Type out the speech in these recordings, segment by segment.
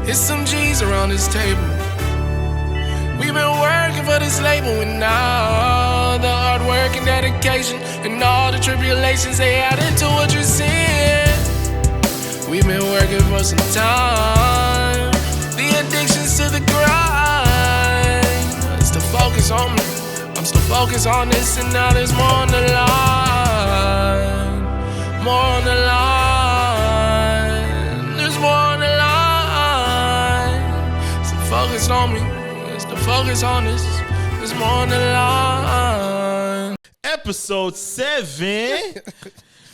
It's some G's around this table. We've been working for this label, and all the hard work and dedication and all the tribulations they added to what you're seeing. We've been working for some time. The addictions to the grind. Still focus on me. I'm still focused on this, and now there's more on the line. More on the line. There's more on the line. Still focused on me. Still focused on this. There's more on the line. Episode 7.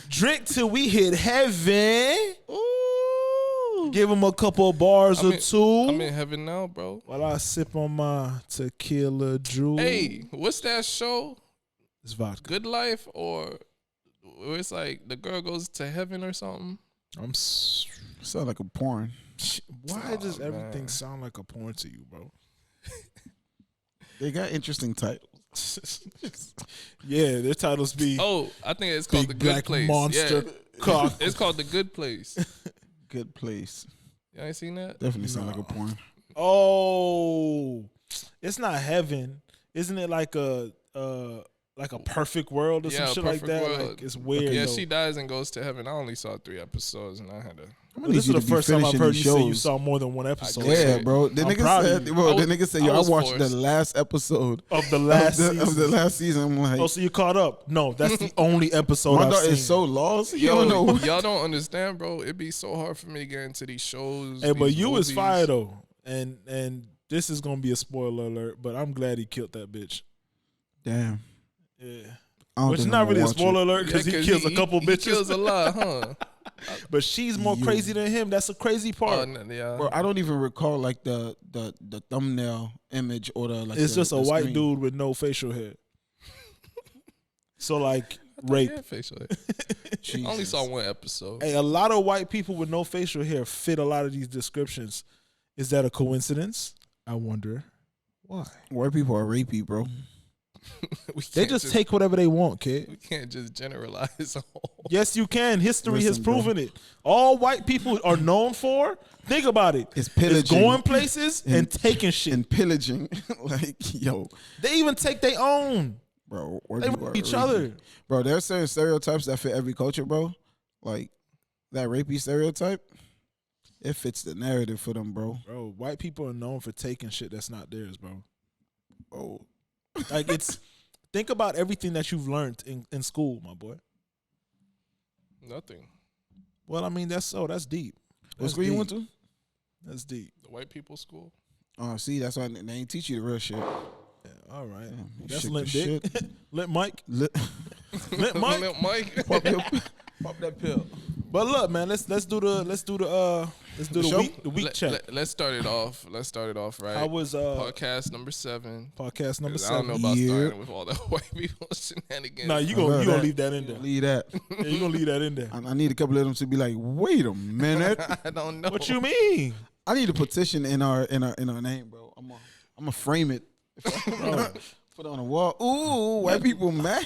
Drink till we hit heaven. Ooh. Give him a couple of bars or two. I'm in heaven now, bro. While I sip on my tequila Drew. Hey, what's that show? It's vodka. Good Life, or where it's like the girl goes to heaven or something? Sound like a porn. Why does everything sound like a porn to you, bro? They got interesting titles. Yeah, their titles be Oh, I think it's called Big The Good Black Place. Monster Yeah. Cock. It's called The Good Place. Good place. You ain't seen that? Definitely sound like a porn. Oh, it's not heaven. Isn't it like a perfect world or some shit like Perfect that? World. Like, it's weird. Yeah, though. she dies and goes to heaven. I only saw 3 episodes, and I had to. Well, this is the first time I've heard you say you saw more than one episode. Yeah, bro. The I'm nigga proud of said, you. bro. The nigga said, yo, I was watched forced. the last episode Of the last of season. the last season. I'm like, Oh, so you caught up? No, that's the only episode my I've dog seen. is so lost. You Yo, don't know. y'all don't understand, bro. It'd be so hard for me to get into these shows. Hey, but these you movies. is fire though, and this is gonna be a spoiler alert. But I'm glad he killed that bitch. Damn. Yeah, I don't which is think not I'm really a gonna watch spoiler it. alert because he kills a couple bitches. He kills a lot, huh? But she's more crazy than him. That's a crazy part. Yeah. Bro, I don't even recall like the thumbnail image or the like. It's just a the white screen. dude with no facial hair. So like rape. Yeah, facial hair. I Jesus. only saw 1 episode. Hey, a lot of white people with no facial hair fit a lot of these descriptions. Is that a coincidence? I wonder why. White people are rapey, bro. We They can't just take whatever they want, kid. We can't just generalize. Yes, you can. History has Listen, bro. proven it. All white people are known for, think about it, It's is pillaging going places and taking shit. and pillaging. Like, yo, They even take their own. bro, white They people rape are each rapey. other. Bro, there are certain stereotypes that fit every culture, bro. Like that rapey stereotype, it fits the narrative for them, bro. Bro, white people are known for taking shit that's not theirs, bro. Oh, Like it's think about everything that you've learned in school, my boy. Nothing. Well, I mean, that's deep. what That's school you deep. went to? That's deep. The white people school. Oh, see, that's why they ain't teach you the real shit. Yeah, all right. Damn, you That's shook Limp the Dick. shit. Limp Mike. Lit- Limp Mike. Lil Mike. pop that pill. But look, man, let's do the show? week check. Let's start it off. Let's start it off right. How was podcast number 7? podcast number 'Cause I don't 7? know about Yeah. starting with all the white people shenanigans. Nah, you I love gonna that. leave that in there. Leave that. Yeah, you gonna leave that in there. I need a couple of them to be like, wait a minute. I don't know. What you mean? I need a petition in our name, bro. I'm gonna frame it. Put it on the wall. Ooh, white people mad.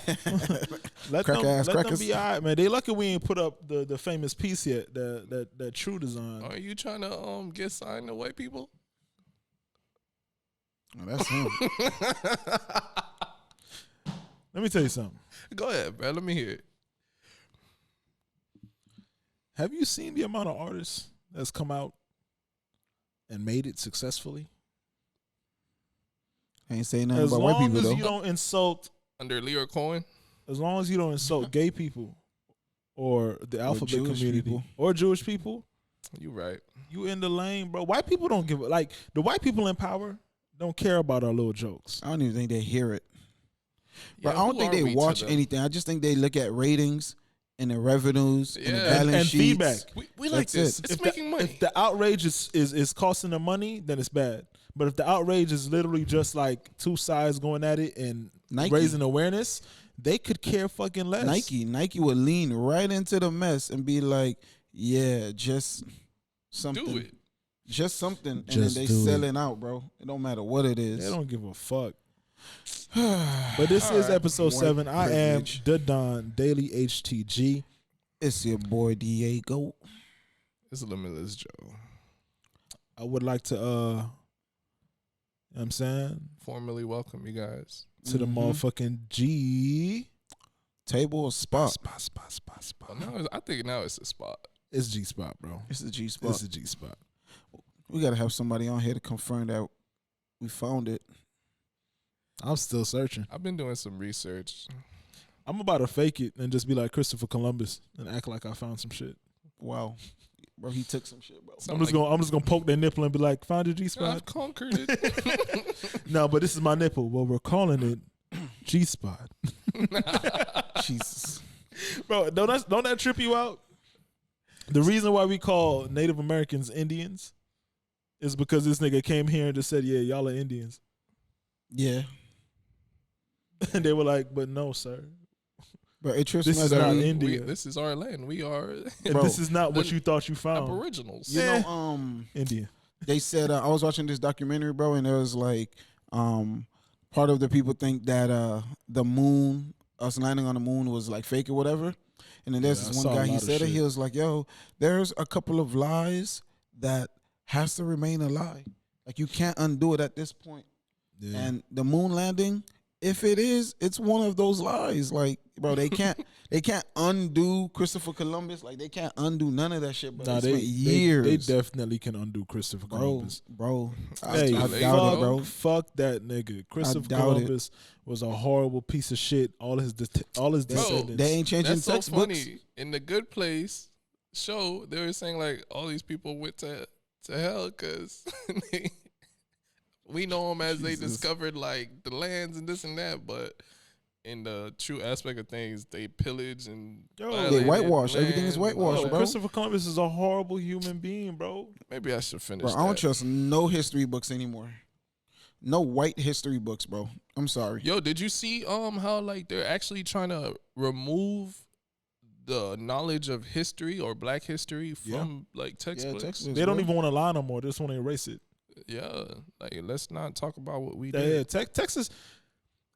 Let Crack them, ass let them crackers. be all right, man. They lucky we ain't put up the famous piece yet. That True design. Are you trying to get signed to white people? Oh, that's him. Let me tell you something. Go ahead, bro. Let me hear it. Have you seen the amount of artists that's come out and made it successfully? I ain't saying nothing As about white long people as though. you don't insult, Under Lear Cohen. as long as you don't insult gay people or the alphabet Jewish community people. or Jewish people, You right. you in the lane, bro. White people don't give like the white people in power don't care about our little jokes. I don't even think they hear it. But Yeah, I don't who think are they we to watch them? anything. I just think they look at ratings and the revenues and the Yeah. balance And sheets. feedback. We like That's this. it. It's If making money. If the outrage is costing them money, then it's bad. But if the outrage is literally just like two sides going at it and Nike. raising awareness, they could care fucking less. Nike would lean right into the mess and be like, "Yeah, just something, Do it. just something," and Just then they do it. selling out, bro. It don't matter what it is. They don't give a fuck. But this is episode White 7. I am privilege. the Don Daily HTG. It's your boy Diego. It's Limitless Joe. I would like to, you know what I'm saying, Formally welcome you guys. to the motherfucking G Table or spot? But now I think now it's a spot. It's G spot, bro. It's the G spot. It's the G spot. We gotta have somebody on here to confirm that we found it. I'm still searching. I've been doing some research. I'm about to fake it and just be like Christopher Columbus and act like I found some shit. Wow, bro, he took some shit, bro. I'm just gonna poke their nipple and be like, find your G I've spot. conquered it. No, but this is my nipple. Well, we're calling it G spot. Jesus, Bro, don't that trip you out? The reason why we call Native Americans Indians is because this nigga came here and just said, yeah, y'all are Indians. yeah, And they were like, but no, sir. but it trips This me out is that not we- India. This is our land. We are And Bro, this is not what the you thought you found. aboriginals. You Yeah. know, India. they said I was watching this documentary, bro, and it was like, part of the people think that the moon, us landing on the moon, was like fake or whatever. And then there's Yeah, I this saw one a guy, he lot of said it. shit. He was like, "Yo, there's a couple of lies that has to remain a lie. Like you can't undo it at this point." Yeah. And the moon landing, if it is, it's one of those lies. Like, bro, they can't undo Christopher Columbus. Like they can't undo none of that shit. But Nah, they spent years, they definitely can undo Christopher bro. Columbus. Bro, Hey, I fuck- doubt it, bro. Fuck that nigga. Christopher doubt it. Columbus was a horrible piece of shit. All his descendants. They ain't changing That's so textbooks. funny. In the Good Place show, they were saying like all these people went to hell because we know them as they Jesus. discovered like the lands and this and that, but in the true aspect of things, they pillage and Yo, violated They whitewash. Everything is land and all whitewashed, Yo, that. bro. Christopher Columbus is a horrible human being, bro. Maybe I should finish. Bro, I don't that. trust no history books anymore. No white history books, bro. I'm sorry. Yo, did you see how like they're actually trying to remove the knowledge of history or Black history from like textbooks? textbooks. They don't bro. even want to lie no more. They just want to erase it. Yeah, like let's not talk about what we Yeah, did. Texas.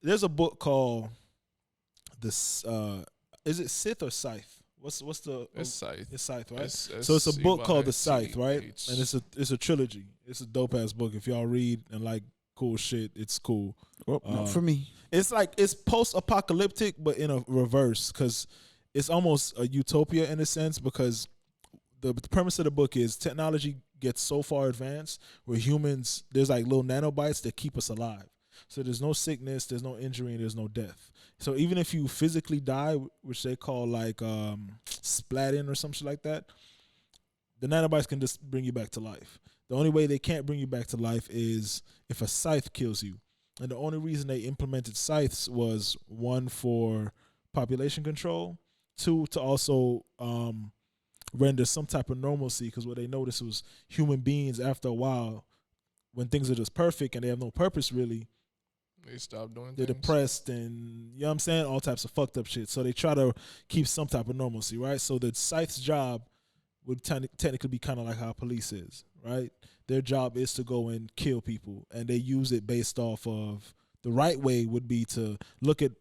There's a book called this. Is it Sith or Scythe? What's the? It's Scythe. It's Scythe, right? It's So it's a book called The SCYTH. Scythe, right? And it's a trilogy. It's a dope ass book. If y'all read and like cool shit, it's cool. Well, not for me. It's like it's post apocalyptic, but in a reverse, because it's almost a utopia in a sense. Because the premise of the book is technology gets so far advanced where humans, there's like little nanobites that keep us alive. So there's no sickness, there's no injury, and there's no death. So even if you physically die, which they call like splatting or some shit like that, the nanobites can just bring you back to life. The only way they can't bring you back to life is if a scythe kills you. And the only reason they implemented scythes was, one, for population control, two, to also render some type of normalcy, because what they noticed was human beings, after a while, when things are just perfect and they have no purpose really, They stopped doing they're things. depressed and, you know what I'm saying, all types of fucked up shit. So they try to keep some type of normalcy, right? So the scythe's job would technically be kind of like how police is, right? Their job is to go and kill people, and they use it based off of, the right way would be to look at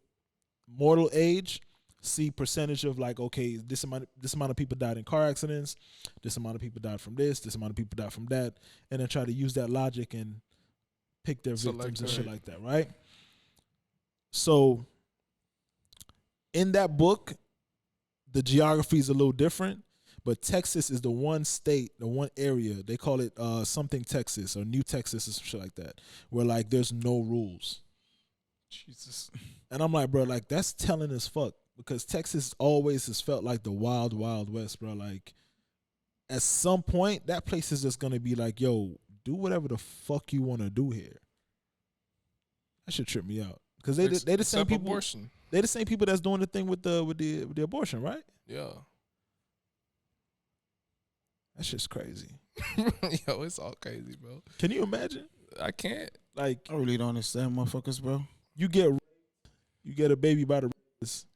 mortal age, see percentage of like, okay, this amount of people died in car accidents, this amount of people died from this amount of people died from that, and then try to use that logic and pick their Select victims and the shit right. like that, right? So in that book, the geography is a little different, but Texas is the one state, the one area, they call it something Texas or New Texas or some shit like that, where like there's no rules. Jesus. And I'm like, bro, like that's telling as fuck, because Texas always has felt like the wild, wild west, bro. Like at some point, that place is just gonna be like, yo, do whatever the fuck you want to do here. That should trip me out, because they the same Except people. abortion. They the same people that's doing the thing with the abortion, right? Yeah. That shit's crazy. Yo, it's all crazy, bro. Can you imagine? I can't. Like I really don't understand motherfuckers, bro. you get a baby by the rapists,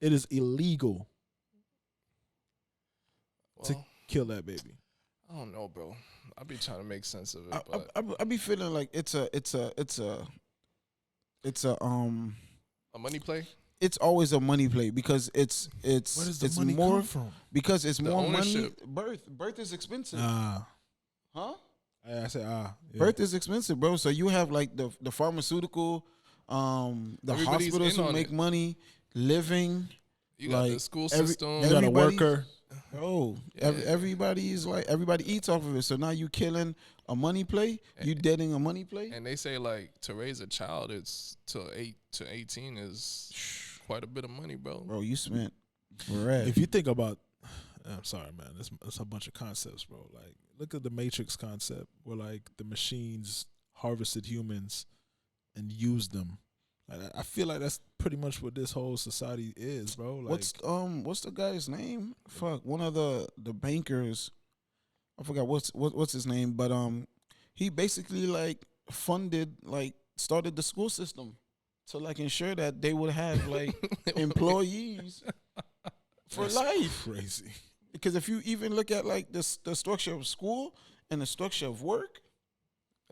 it is illegal to Well, kill that baby. I don't know, bro. I be trying to make sense of it, I but I be feeling like it's a a money play. it's always a money play, because it's Where does the it's money more come from? because it's The more ownership. money. Birth is expensive, Nah, huh? I I said, yeah. Birth is expensive, bro. So you have like the pharmaceutical, the Everybody's hospitals in who on make it. money, living. You got the Like, school every- system. You got a everybody- worker. Bro, Yeah. everybody eats off of it. So now you killing a money play. You deading a money play. And they say like to raise a child, it's to 8 to 18 is quite a bit of money, bro. Bro, you spent bread. If you think about, I'm sorry, man. It's a bunch of concepts, bro. Like, look at the Matrix concept, where like the machines harvested humans and used them. Like, I feel like that's pretty much what this whole society is, bro. Like, what's the guy's name? Fuck, one of the bankers. I forgot what's his name, but he basically like funded, like started the school system to like ensure that they would have like employees for that's life. crazy. Because if you even look at like the structure of school and the structure of work,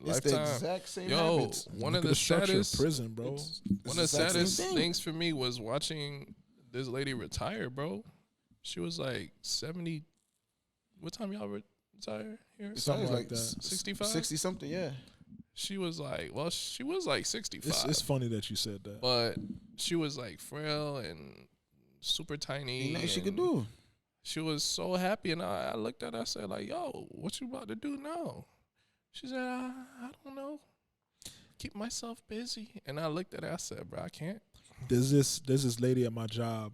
it's the Lifetime. exact same Yo, habits. one Look of at the structure of saddest prison, bro. It's one the of the exact same saddest thing. things for me was watching this lady retire, bro. She was like 70. What time y'all retire here? Something like that. 65? 60 something, yeah. She was like 65. It's funny that you said that. But she was like frail and super tiny. Ain't nothing she could and do. She was so happy, and I looked at her. I said, like, yo, what you about to do now? She said, I don't know. Keep myself busy. And I looked at her. I said, bro, I can't. There's this lady at my job,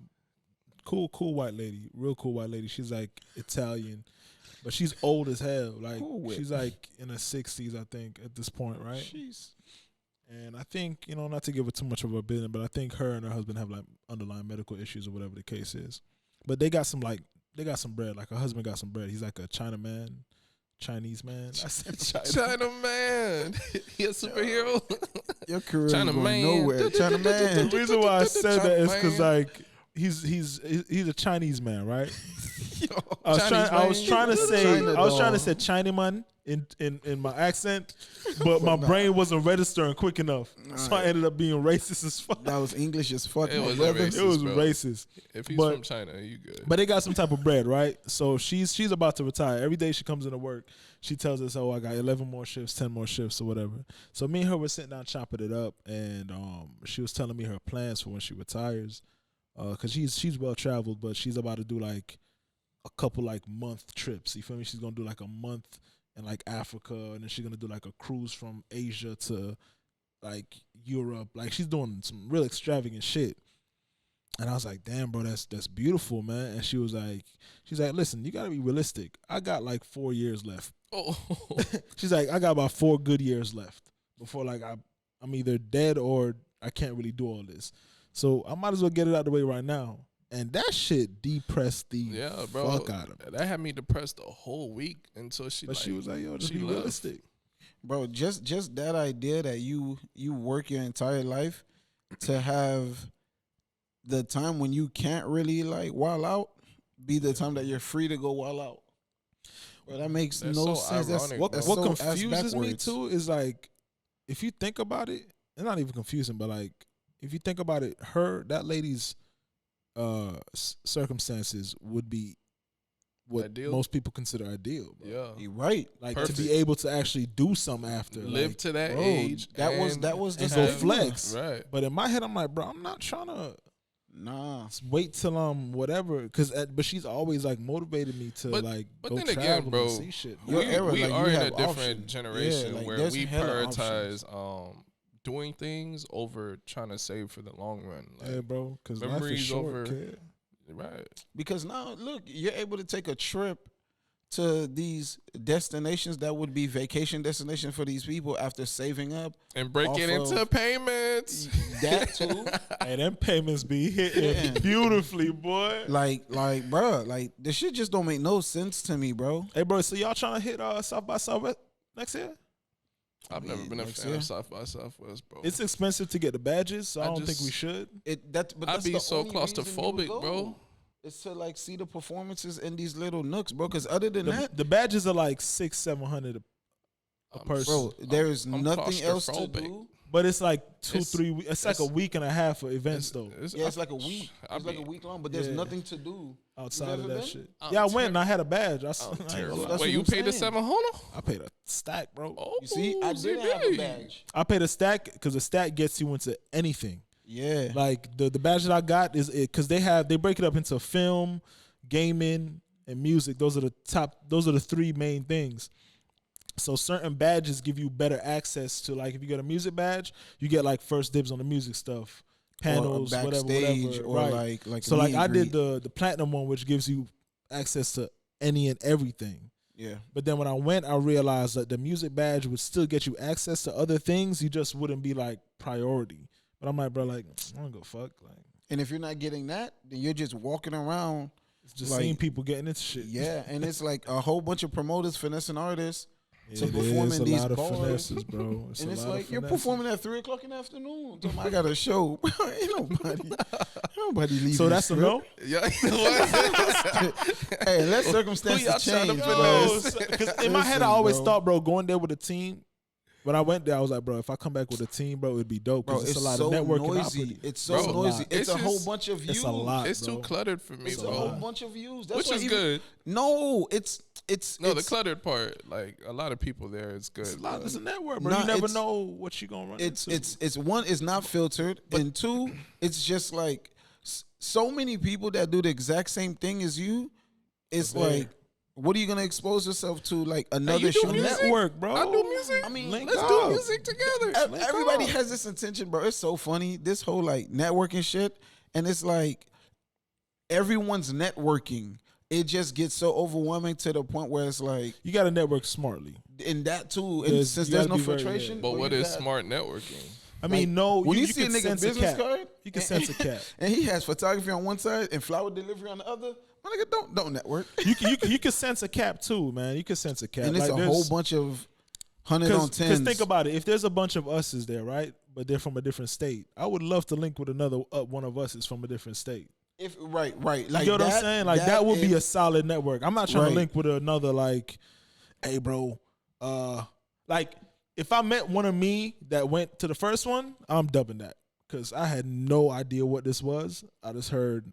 cool white lady, real cool white lady. She's like Italian, but she's old as hell. Like, Cool Whip. she's like in her 60s, I think, at this point, right? Jeez. And I think, not to give her too much of a business, but I think her and her husband have like underlying medical issues or whatever the case is. But they got some bread. Like, her husband got some bread. He's like a Chinese man. I said China man. He a superhero. Your career China is going man. nowhere. China man. The reason why I said China that is because man. like he's a Chinese man, right? Yo, I was Chinese trying man. to say China I was trying to dog. say Chinaman in my accent, but my brain wasn't registering quick enough, so I ended up being racist as fuck. That was English as fuck. It my was brother. racist. It was bro. racist. If he's But- from China, you good. But they got some type of bread, right? So she's about to retire. Every day she comes into work, she tells us, "Oh, I got 11 more shifts, 10 more shifts, or whatever." So me and her were sitting down chopping it up, and she was telling me her plans for when she retires, because she's well traveled, but she's about to do like a couple like month trips. You feel me? She's gonna do like a month in like Africa, and then she's gonna do like a cruise from Asia to like Europe. Like, she's doing some real extravagant shit. And I was like, damn, bro, that's beautiful, man. And she's like, listen, you gotta be realistic. I got like 4 years left. Oh, She's like, I got about 4 good years left before like I'm either dead or I can't really do all this. So I might as well get it out of the way right now. And that shit depressed the yeah, bro. fuck out of me. That had me depressed the whole week until she. But she was like, yo, just she be left. realistic. Bro, just that idea that you work your entire life to have the time when you can't really like wild out be the time that you're free to go wild out. Bro, that makes That's no so sense. ironic, What bro. that's what so ass confuses me backwards. too is like, if you think about it, it's not even confusing, but like, if you think about it, that lady's circumstances would be what Ideal? most people consider ideal, bro. Yeah. You're right. Like, Perfect. to be able to actually do something after, Live like, to that bro, age. that was the and go stigma. flex. Right. But in my head, I'm like, bro, I'm not trying to Nah. wait till I'm whatever, but she's always like motivated me to But- like but go then travel again, bro, and see shit. Your we era, we like, are you in a have different options. generation Yeah, like, where there's we hella prioritize doing things over trying to save for the long run. Like, Yeah, bro, because life is memories short, over- kid. right. Because now, look, you're able to take a trip to these destinations that would be vacation destinations for these people after saving up. And break Off it into of- payments. That too. Hey, them payments be hitting Yeah. beautifully, boy. like, bro, like this shit just don't make no sense to me, bro. Hey, bro, so y'all trying to hit South by Southwest next year? I've never been a Next fan year. of South by Southwest, bro. It's expensive to get the badges, so I I don't think just- we should. But I'd that's be the so only reason you would claustrophobic, go. bro. It's to like see the performances in these little nooks, bro. Because other than The, that, the badges are like $600-700 a I'm person. bro, there is I'm nothing else to claustrophobic. do. But it's like It's- 3 weeks. It's like a week and a half of events though. Yeah, it's like a week. I It's like a mean, week long, but there's Yeah. nothing to do. Outside You've of ever that been? shit. Oh, Yeah, I went and terrible. I had a badge. I, Oh, I ain't terrible. gonna lie. That's Wait, what you I'm paid the saying. 700? I paid a stack, bro. Oh, You see, I didn't have a ZB. badge. I paid a stack because the stack gets you into anything. Yeah. Like the badge that I got is because they break it up into film, gaming, and music. Those are the three main things. So certain badges give you better access to, like, if you get a music badge, you get like first dibs on the music stuff, panels, or whatever, backstage, or right. like So a like meet I and did greet. the platinum one, which gives you access to any and everything. Yeah. But then when I went, I realized that the music badge would still get you access to other things. You just wouldn't be like priority. But I'm like, bro, like I don't go fuck. Like And if you're not getting that, then you're just walking around. it's just Like, seeing people getting into shit. Yeah, and it's like a whole bunch of promoters finessing artists. to It perform is in a these lot of bars. finesse, bro. It's And a it's lot like of you're finesse. performing at 3:00 in the afternoon. Tell me I got a show. Ain't nobody leaving. So that's a no. Yeah, what? Hey, unless Who circumstances y'all trying to change, finesse? bro. Because in my head, I Listen, always bro. thought, bro, going there with a team. When I went there, I was like, bro, if I come back with a team, bro, it'd be dope. Bro, Because it's it's a lot so of networking. noisy. opportunity. It's so Bro, noisy. lot. It's a It's whole just- bunch of views. It's a lot. It's too bro. cluttered for me, It's a bro. whole bunch of views. That's Which why is even- good. No, it's No, the it's, cluttered part, like a lot of people there, it's good. It's a lot. but- It's a network, bro. Nah, you never it's- know what you gonna run it's into. one, it's not filtered, and two, it's just like so many people that do the exact same thing as you. It's There. like, what are you gonna expose yourself to? Like another you do show. music? network, bro. I do music. I mean, Link let's up. do music together. Everybody up. has this intention, bro. It's so funny. This whole like networking shit, and it's like everyone's networking. It just gets so overwhelming to the point where it's like, You got to network smartly. and that too, and There's- since you there's gotta no be very- filtration. yeah. But bro, what you is got- smart networking? I mean, no. when you, you see a can nigga sense a business cat. card, You can sense a cat. and he has photography on one side and flower delivery on the other. My nigga, don't network. You can sense a cap too, man. You can sense a cap. And it's Like, a whole there's- bunch of 100 on 10s. Because think about it. If there's a bunch of us's there, right, but they're from a different state, I would love to link with another one of us is from a different state. If right. Like You know what I'm saying? Like that would be a solid network. I'm not trying Right. to link with another like, hey, bro. Like if I met one of me that went to the first one, I'm dubbing that because I had no idea what this was. I just heard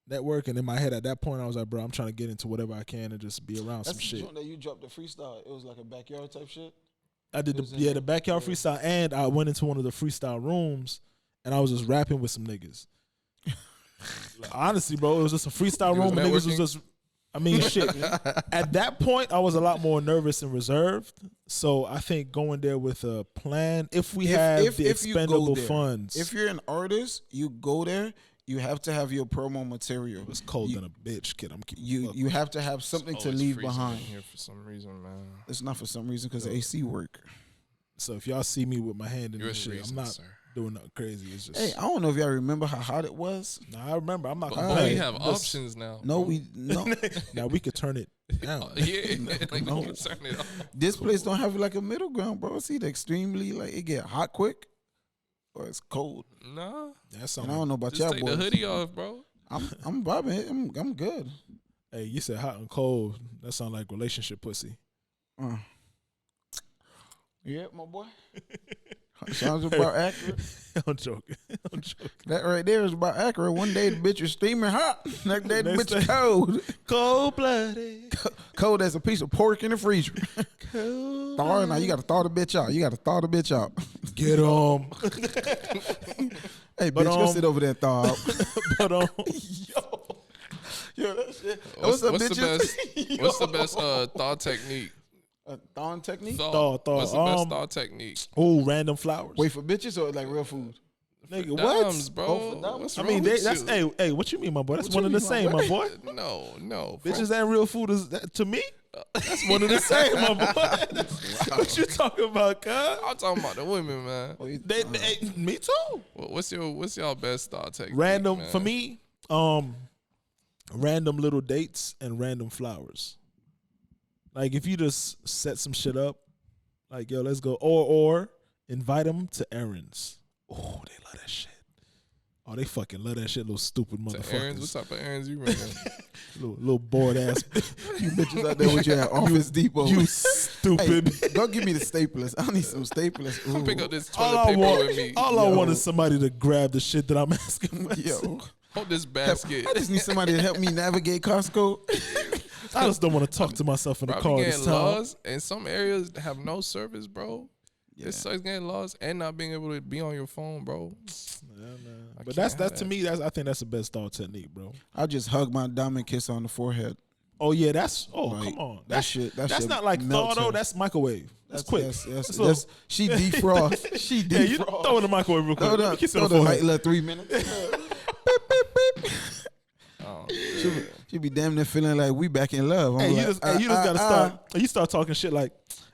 network, and in my head at that point, I was like, bro, I'm trying to get into whatever I can and just be around That's some the shit. joint that you dropped the freestyle. It was like a backyard type shit. I did It was in the there. backyard Yeah. freestyle, and I went into one of the freestyle rooms, and I was just rapping with some niggas. Like, honestly, bro, it was just a freestyle You was room. And niggas was networking? just, I mean, shit. At that point, I was a lot more nervous and reserved. So I think going there with a plan, if we have the if you go expendable there, funds, If you're an artist, you go there. You have to have your promo material. it's cold you, than a bitch, kid. I'm keeping You have to have something to Always leave freezing behind. in here for some reason, man. It's not for some reason because the AC work. So if y'all see me with my hand in You're this the shit, reason, I'm not sir. doing nothing crazy. It's just, Hey, I don't know if y'all remember how hot it was. nah, I remember. I'm not But, gonna but play. we have Listen, options now. No, we no. Now we could turn it down. Yeah, like, No. we can turn it off. This place don't have like a middle ground, bro. It's either extremely like it get hot quick, or it's cold. Nah, That's And something. I don't know about just y'all take boys. the hoodie off, bro. I'm vibing. I'm good. Hey, you said hot and cold. That sound like relationship pussy. Yeah, my boy. Sounds about accurate. I'm joking. I'm joking. That right there is about accurate. One day the bitch is steaming hot. Next day the Next bitch is day- cold. Cold blooded. Cold as a piece of pork in the freezer. Cold. Thaw it now. You got to thaw the bitch out. You got to thaw the bitch out. Get 'em. Hey, But, bitch, go sit over there and thaw out. But Yo, that shit. What's up, the bitches? best? What's the best thaw technique? Thawing technique? Thaw. What's the best Um, thaw technique? oh, random flowers. Wait for bitches or like real food? nigga, what? Dimes, bro. Oh, for dimes? What's I wrong mean, with that's you? hey, what you mean, my boy? That's What one you of the mean, my same, my boy. No. Bitches and real food is that, to me. That's one of the same, my boy. What you talking about, cuz? I'm talking about the women, man. Hey, me too. What's y'all best thought technique? Random man? for me. Random little dates and random flowers. Like if you just set some shit up, like yo, let's go, or invite them to errands. Oh, they love that shit. Oh, they fucking love that shit, little stupid To errands, motherfuckers. what type of errands you running? Little bored ass. You bitches out there with your Office Depot. You Hey, stupid. go give me the staplers. I need some staplers. Come pick up this All toilet I paper want, with me. all I Yo. want is somebody to grab the shit that I'm asking for. Yo, Hold this basket. I just need somebody to help me navigate Costco. I just don't want to talk to myself in the Bro, I car be this getting time. lost, and some areas have no service, bro. It sucks getting lost and not being able to be on your phone, bro. Yeah, man. I But can't that's have to that. me. I think that's the best thought technique, bro. I just hug my diamond kiss on the forehead. Oh yeah, that's Like, come on. that shit. That That's shit not like thaw melts though. her. That's microwave. That's quick. That's she defrost. She Yeah, you defrost. throw it in the microwave real quick. Throw Let me the, kiss it throw on the the light forehead. little 3 minutes. Beep, beep, beep. Oh, She be damn near feeling like we back in love. I'm Hey, like, you just gotta start. You start talking shit like,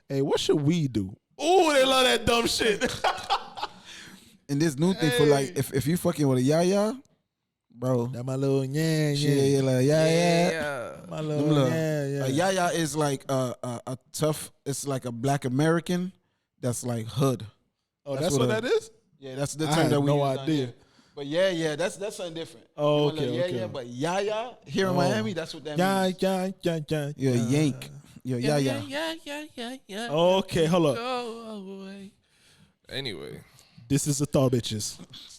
"Hey, what should we do?" Oh, they love that dumb shit. And this new thing for like, if you fucking with a yaya, bro, That my little yeah, she like yeah. yeah. My Them little little- yeah. A yaya is like a tough. It's like a black American that's like hood. Oh, that's that's what what that is. Yeah, that's the I term had that we no use down idea. here. But yeah, that's something different. Oh, You know, okay, like, okay. Yeah, but yaya here in Oh. Miami, that's what that Yeah, means. yeah. You're a yank. You're a yaya. Yeah. Okay, hold up. Go away. Anyway, This is the thought, bitches.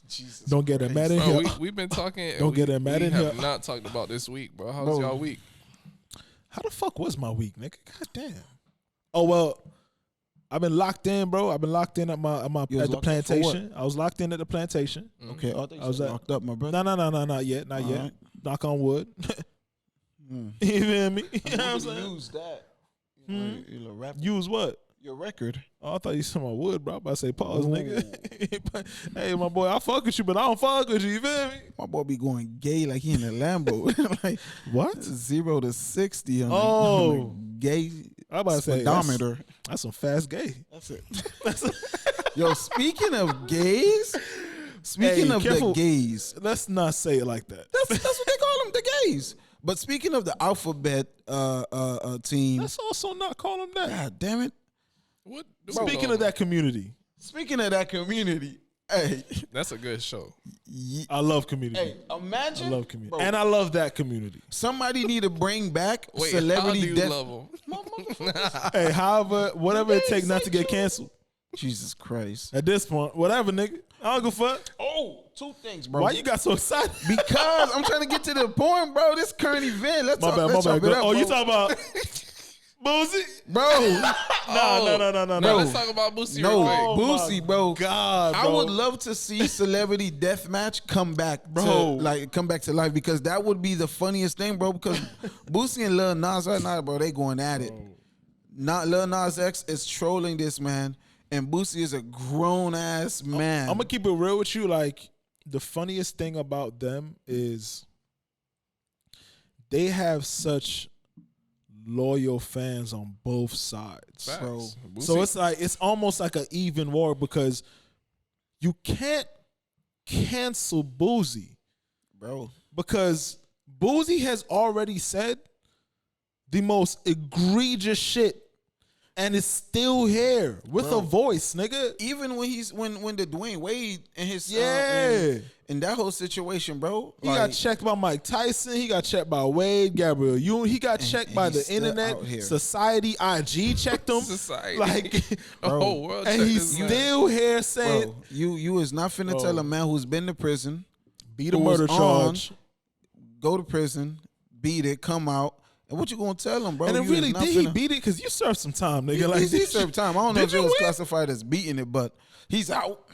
Jesus Don't get mad in bro, here. we've been talking. and Don't get that mad we in have here. not talked about this week, bro. How's Bro. y'all week? How the fuck was my week, nigga? God damn. Oh well, I've been locked in, bro. I've been locked in at my You was at the locked up for plantation. I was locked in at the plantation. Okay, I thought I you was said at- locked up, my brother. No, not yet, not All yet. right. Knock on wood. Mm. You feel me? You know what I'm saying? Use that. You know, your little rap, Use what? your record. Oh, I thought you said my wood, bro. I'm about to say pause, nigga. Hey, my boy, I fuck with you, but I don't fuck with you. You feel me? My boy be going gay like he in a Lambo. Like What? 0 to 60 on Oh. the gay I'm about to say speedometer. That's some fast gay. That's it. Yo, speaking of gays, speaking Hey, of careful. the gays, Let's not say it like that. that's what they call them, the gays. But speaking of the alphabet team, Let's also not call them that. God damn it. What? Speaking of that community, Speaking of that community, hey, that's a good show. I love community. hey, imagine, I love community, bro, and I love that community. somebody need to bring back Wait, how do celebrity you death. love them? Hey, however, whatever it takes not to get canceled. Jesus Christ. At this point, whatever, nigga. I don't give a fuck. Oh, two things, bro. Why you got so excited? Because I'm trying to get to the point, bro. This current event. Let's My talk, bad, my let's bad. chop it Go- up, Oh, you bro. talking about Boozy? Bro, No. No. Let's talk about Boosie no, real quick. Oh, Boosie, my bro. God, I bro. would love to see Celebrity Deathmatch come back, Bro. come back to life, because that would be the funniest thing, bro. Because Boosie and Lil Nas right now, bro, they going at it. Not Lil Nas X is trolling this man, and Boosie is a grown ass man. I'm gonna keep it real with you. Like, the funniest thing about them is they have such loyal fans on both sides. Facts. bro. So Boosie- it's almost like an even war because you can't cancel Boozy bro. because Boozy has already said the most egregious shit and is still here with Bro. a voice, nigga. Even when when the Dwayne Wade and his Yeah. in that whole situation, bro. He got checked by Mike Tyson. He got checked by Wade, Gabriel Union. He got checked and by he's the still internet, out here. Society, IG checked him. Society. Like, the Bro. whole world. and checked he's this man. still here saying, bro. You is not finna tell a man who's been to prison, beat a who was murder on, charge. go to prison, beat it, come out, and what you gonna tell him, bro? And then You is really, not did he finna- beat it? Because you served some time, nigga. He, Like, he served time. I don't know Did if it you was win? classified as beating it, but he's out.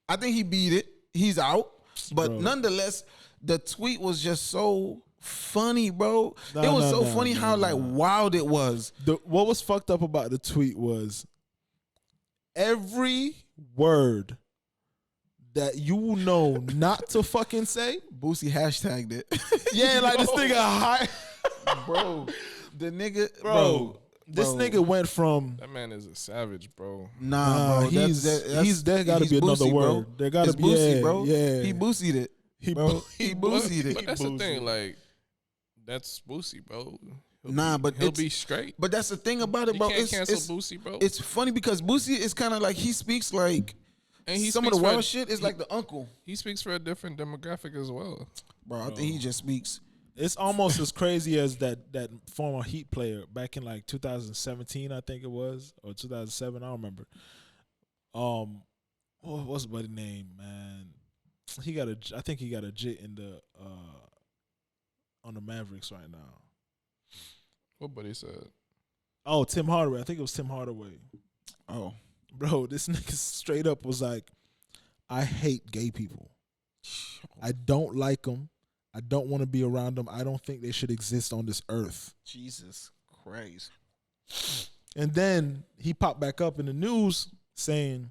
I think he beat it. He's out. But Bro. nonetheless, the tweet was just so funny, bro. Nah, it was nah, so nah, funny nah, how nah. like wild it was. What was fucked up about the tweet was every word that you know not to fucking say. Boosie hashtagged it. Yeah, like this nigga high. bro. The nigga, Bro, this bro. nigga went from That man is a savage, bro. Nah, bro. there gotta be another Boosie, word. bro. There gotta It's be Boosie, yeah, bro. Yeah, He boosied it. He bro. bo- He But- boosied it. But that's the Boosie. thing, like, that's Boosie, bro. He'll Nah, be, but he'll it's- be straight. But that's the thing about it, You bro. can't It's, cancel it's, Boosie, bro. it's funny because Boosie is kind of like he speaks like And he some of the speaks for- wild shit is like the uncle, He speaks for a different demographic as well. bro. I think he just speaks. It's almost as crazy as that former Heat player back in like 2017, I think it was, or 2007. I don't remember. What's buddy name, man? I think he got a jit in the on the Mavericks right now. What buddy said? Oh, Tim Hardaway. I think it was Tim Hardaway. Oh, Bro, this nigga straight up was like, I hate gay people. I don't like them. I don't want to be around them. I don't think they should exist on this earth. Jesus Christ. And then he popped back up in the news saying,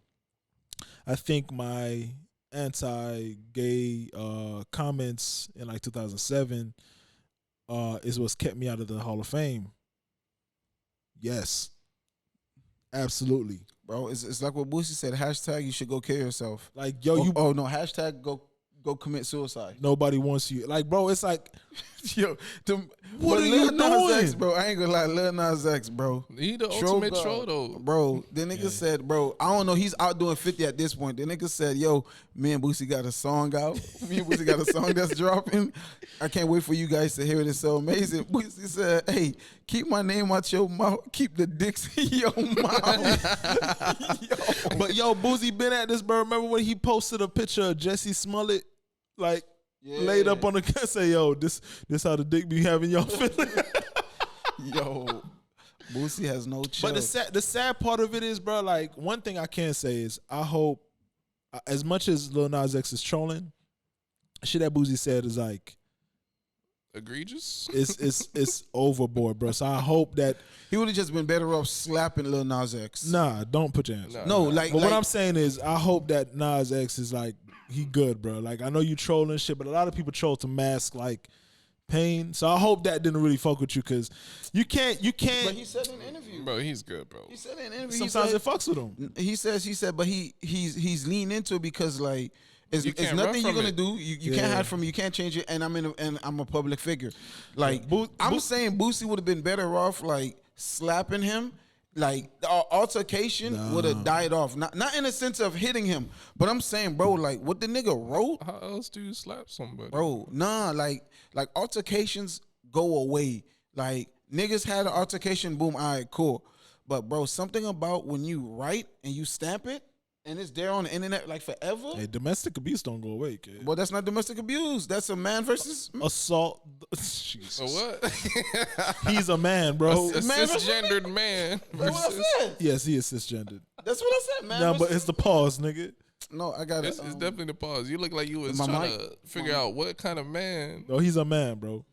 I think my anti-gay comments in like 2007 is what's kept me out of the Hall of Fame. Yes. Absolutely. Bro, it's like what Boosie said. Hashtag you should go kill yourself. Like, yo, No, hashtag go commit suicide. nobody wants you. Like, bro, it's like, Yo, What but are you Lil Nas X, doing? bro, I ain't gonna lie, Lil Nas X, bro. He the Troll ultimate God. troll though. Bro, the nigga said, bro, I don't know, he's out doing 50 at this point. The nigga said, yo, me and Boosie got a song out. Me and Boosie got a song that's dropping. I can't wait for you guys to hear it. It's so amazing. Boosie said, hey, keep my name out your mouth. Keep the dicks in your mouth. Yo. but yo, Boosie been at this, bro. Remember when he posted a picture of Jesse Smollett, like, laid up on the say, yo, this how the dick be having y'all feeling. Yo, Boosie has no chill. But the sad part of it is, bro, like, one thing I can say is I hope, as much as Lil Nas X is trolling, shit that Boosie said is like, Egregious. it's overboard, bro. So I hope that, He would have just been better off slapping Lil Nas X. nah, don't put your hands up. No, like, But what I'm saying is, I hope that Nas X is like, he good, bro. Like, I know you trolling shit, but a lot of people troll to mask like pain. So I hope that didn't really fuck with you, because you can't. But he said in an interview. Bro, he's good, bro. He said in an interview. Sometimes he it fucks with him. He said, but he's leaning into it because like it's can't nothing run you're from gonna it. do. You can't hide from it. You can't change it. And I'm a public figure. Like I'm saying, Boosie would have been better off like slapping him. Like the altercation would have died off. Not in a sense of hitting him, but I'm saying, bro, like what the nigga wrote, How else do you slap somebody? bro. Nah, like altercations go away. Like niggas had an altercation, boom, all right, cool. But bro, something about when you write and you stamp it and it's there on the internet like forever. Hey, domestic abuse don't go away, kid. Well, that's not domestic abuse. That's a man versus. Assault. Jesus. A what? He's a man, bro. A Man versus cisgendered man. That's what I said. Yes, he is cisgendered. That's what I said, man. No, but versus- it's the pause, nigga. no, I got it. It's definitely the pause. You look like you was My trying mic- to figure out what kind of man. No, he's a man, bro.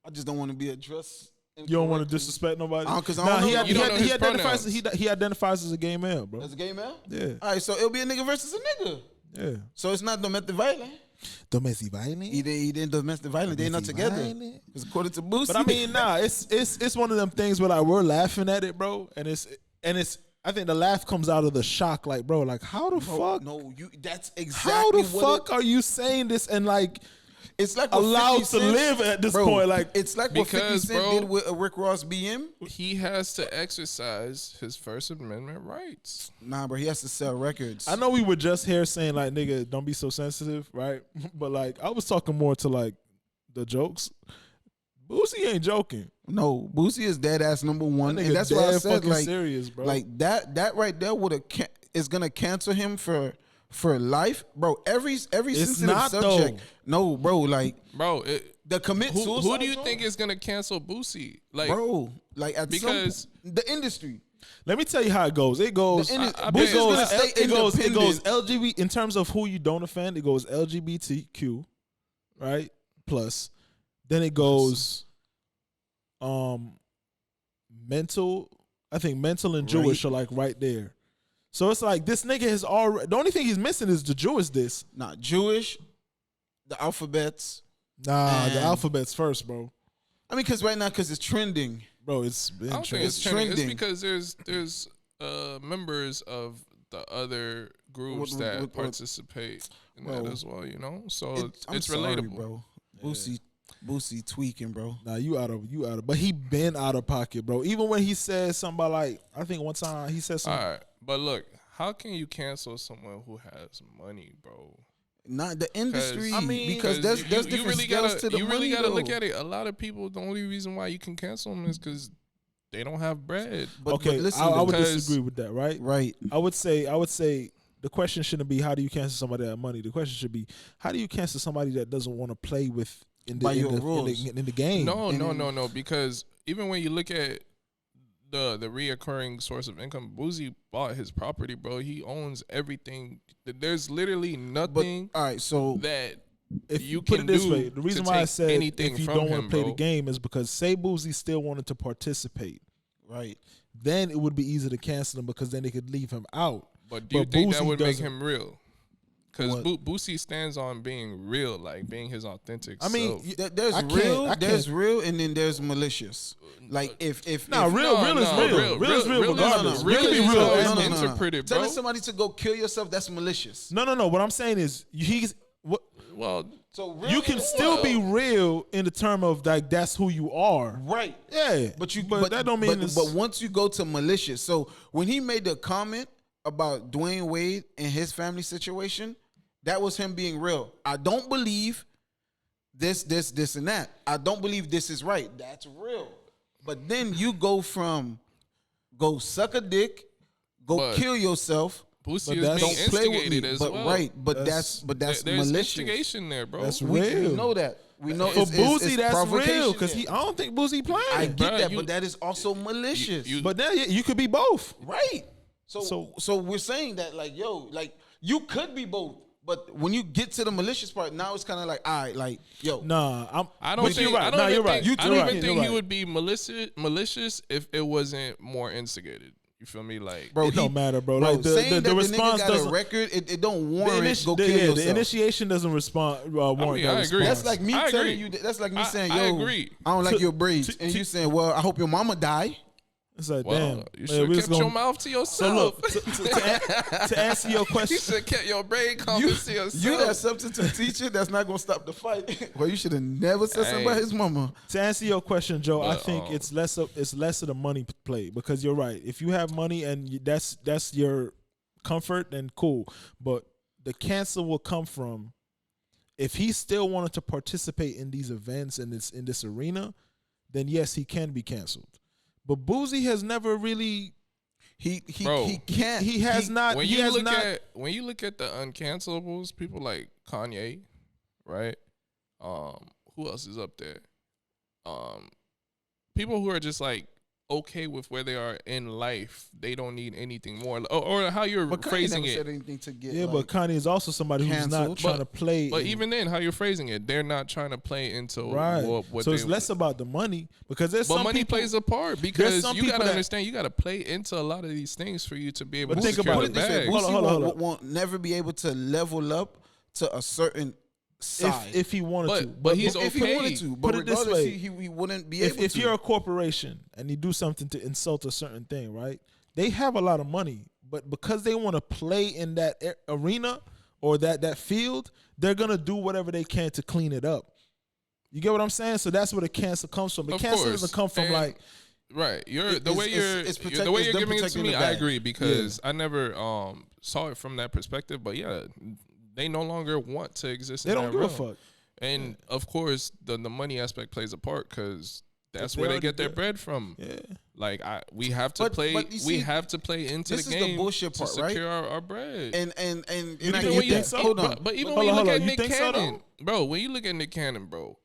I just don't want to be addressed. You don't want to disrespect nobody. Because I don't know. You don't know his identifies. pronouns. He identifies as a gay male, bro. As a gay man. Yeah, All right, so it'll be a nigga versus a nigga. yeah. So it's not domestic violence. Domestic violence. He didn't domestic violence. They're not Domestic together. violence. Because according to Boosie. But I mean, nah, it's one of them things where like we're laughing at it, bro, and it's. I think the laugh comes out of the shock, like, bro, like how the fuck? No, that's exactly How the what fuck are you saying this and like it's like what allowed 50 to Cent- live at this bro, point? Like, it's like what 50 Because, Cent bro, did with Rick Ross BM. He has to exercise his First Amendment rights. Nah, bro, he has to sell records. I know we were just here saying like, nigga, don't be so sensitive, right? But like, I was talking more to like the jokes. Boosie ain't joking. No, Boosie is dead ass number one, That nigga and that's why I dead said fucking like, serious, bro. like that right there would have is gonna cancel him for life, bro. Every sensitive not, subject. though. No, bro, like Bro, the commit suicide. who do you song? think is gonna cancel Boosie? Like, bro? Like at Because- the industry. Let me tell you how it goes. It goes. The I it bet goes. it's gonna stay It goes. It goes. independent. LGBT in terms of who you don't offend. It goes LGBTQ, right? Plus, then it goes, mental. I think mental and Jewish are like right there. So it's like this nigga has already. The only thing he's missing is the Jewish diss. Not Jewish, the alphabets. Nah, the And- alphabet's first, bro. I mean, because right now, because it's trending. Bro, it's been I don't think trending. it's trending. It's trending. because there's members of the other groups What- that what- participate in that Bro. as well. You know, so I'm it's sorry, relatable. bro. Boosie tweaking, bro. Nah, you out of. But he been out of pocket, bro. Even when he said something about like, I think one time he said All something. right, but look, how can you cancel someone who has money, bro? Not the industry. I mean, because there's different really scales gotta, to the you money. really gotta though. look at it. A lot of people, the only reason why you can cancel them is because they don't have bread. Okay, but listen, I would because- disagree with that, right? right. I would say the question shouldn't be how do you cancel somebody that has money. The question should be how do you cancel somebody that doesn't want to play with By your rules. in the game. No, because even when you look at the reoccurring source of income, Boosie bought his property, bro. He owns everything. There's literally But nothing all right, so that If you put can it this do way, the reason to why I take said anything if you from don't want him, to play bro. the game is because say Boosie still wanted to participate, right. then it would be easy to cancel him because then they could leave him out. But do you But think that Boosie would make doesn't. him real? Because What? Boosie stands on being real, like being his authentic I mean, self. There's I can't- real, I there's can't- real, and then there's malicious. Like if Nah, if, real is real. Real is real regardless. Real Real is can be real. how No, it's no, no. interpreted, bro. telling somebody to go kill yourself, that's malicious. No. What I'm saying is he's what Well, So real you can is still be real. real in the term of like that's who you are. right. Yeah, but that don't mean it's, But once you go to malicious, so when he made the comment about Dwayne Wade and his family situation, that was him being real. I don't believe this, and that. I don't believe this is right. That's real. But then you go from go suck a dick, go But- kill yourself. Boosie But is that's- being Don't play with instigated me. as But well. right, but That's- that's There's malicious. instigation there, bro. that's We real. know that. We know For it's Boosie, that's provocation real because there. I don't think Boosie playing. I get Bruh, that, you- but that is also malicious. you- but then you could be both. Right. So, So- so we're saying that like, yo, like you could be both, but when you get to the malicious part, now it's kind of like, all right, like, yo, Nah, I don't but think. you're right. I don't Nah, even you're right. think, I You're don't right. even think You're he right. would be malicious if it wasn't more instigated. You feel me? Like, bro, It don't matter, bro. Bro, Like saying the that response the nigga got doesn't. a record, it don't The, warrant initi- go the- kill yeah, yourself. the initiation doesn't respond. Warrant mean, that I agree. response. That's like me I telling agree. you. That's like me saying, I yo, agree. I don't like To- your braids, to- and to- you saying, well, I hope your mama die. It's like, well, damn. you man, should we have just kept your gonna- mouth to yourself. So look, to answer your you question, should have kept your brain You, comments to yourself. you that substitute teacher, that's not gonna stop the fight. Well, you should have never said something about Hey. his mama. to answer your question, Joe, I But, think it's less of the money play because you're right. If you have money and that's your comfort, then cool. But the cancel will come from if he still wanted to participate in these events and in this arena, then yes, he can be canceled. But Boosie has never really. Bro, He can't. He has not. when He you has look not. when you look at the uncancellables, people like Kanye, right? Who else is up there? People who are just like okay with where they are in life. They don't need anything more. Or how you're But Kanye phrasing never it. said anything to get. Yeah, like, but Kanye is also somebody who's not canceled. trying to play. But in- even then, how you're phrasing it, they're not trying to play into right, what so they, it's less about the money because there's But some money people, plays a part because some you people gotta that- understand you gotta play into a lot of these things for you to be able But to think secure about the it Put it this way, bag. Hold on, hold on, hold on. won't never be able to level up to a certain side. if he wanted to. But he's if he okay. wanted to, but Put it this regardless, way. he wouldn't be able if to. you're a corporation and you do something to insult a certain thing, right? They have a lot of money, but because they want to play in that arena or that field, they're gonna do whatever they can to clean it up. You get what I'm saying? So that's where the cancel comes from. The Of cancel course. doesn't come from And- like Right, you're It- the it's- way it's you're the way it's you're them giving it to protecting me. the I bag. agree because I never saw it from that perspective. But yeah, they no longer want to exist. they in don't that give a realm. fuck. And of course, the money aspect plays a part because that's They where they already get their do. bread from. Yeah. Like we have to But play. you We see, have to play into this the is the game bullshit to part, right? secure our bread. and I think get when you- that. so? Hold on, But even Hold when you on, look hold at on. You Nick think so, Cannon, bro, when you look at Nick Cannon, bro,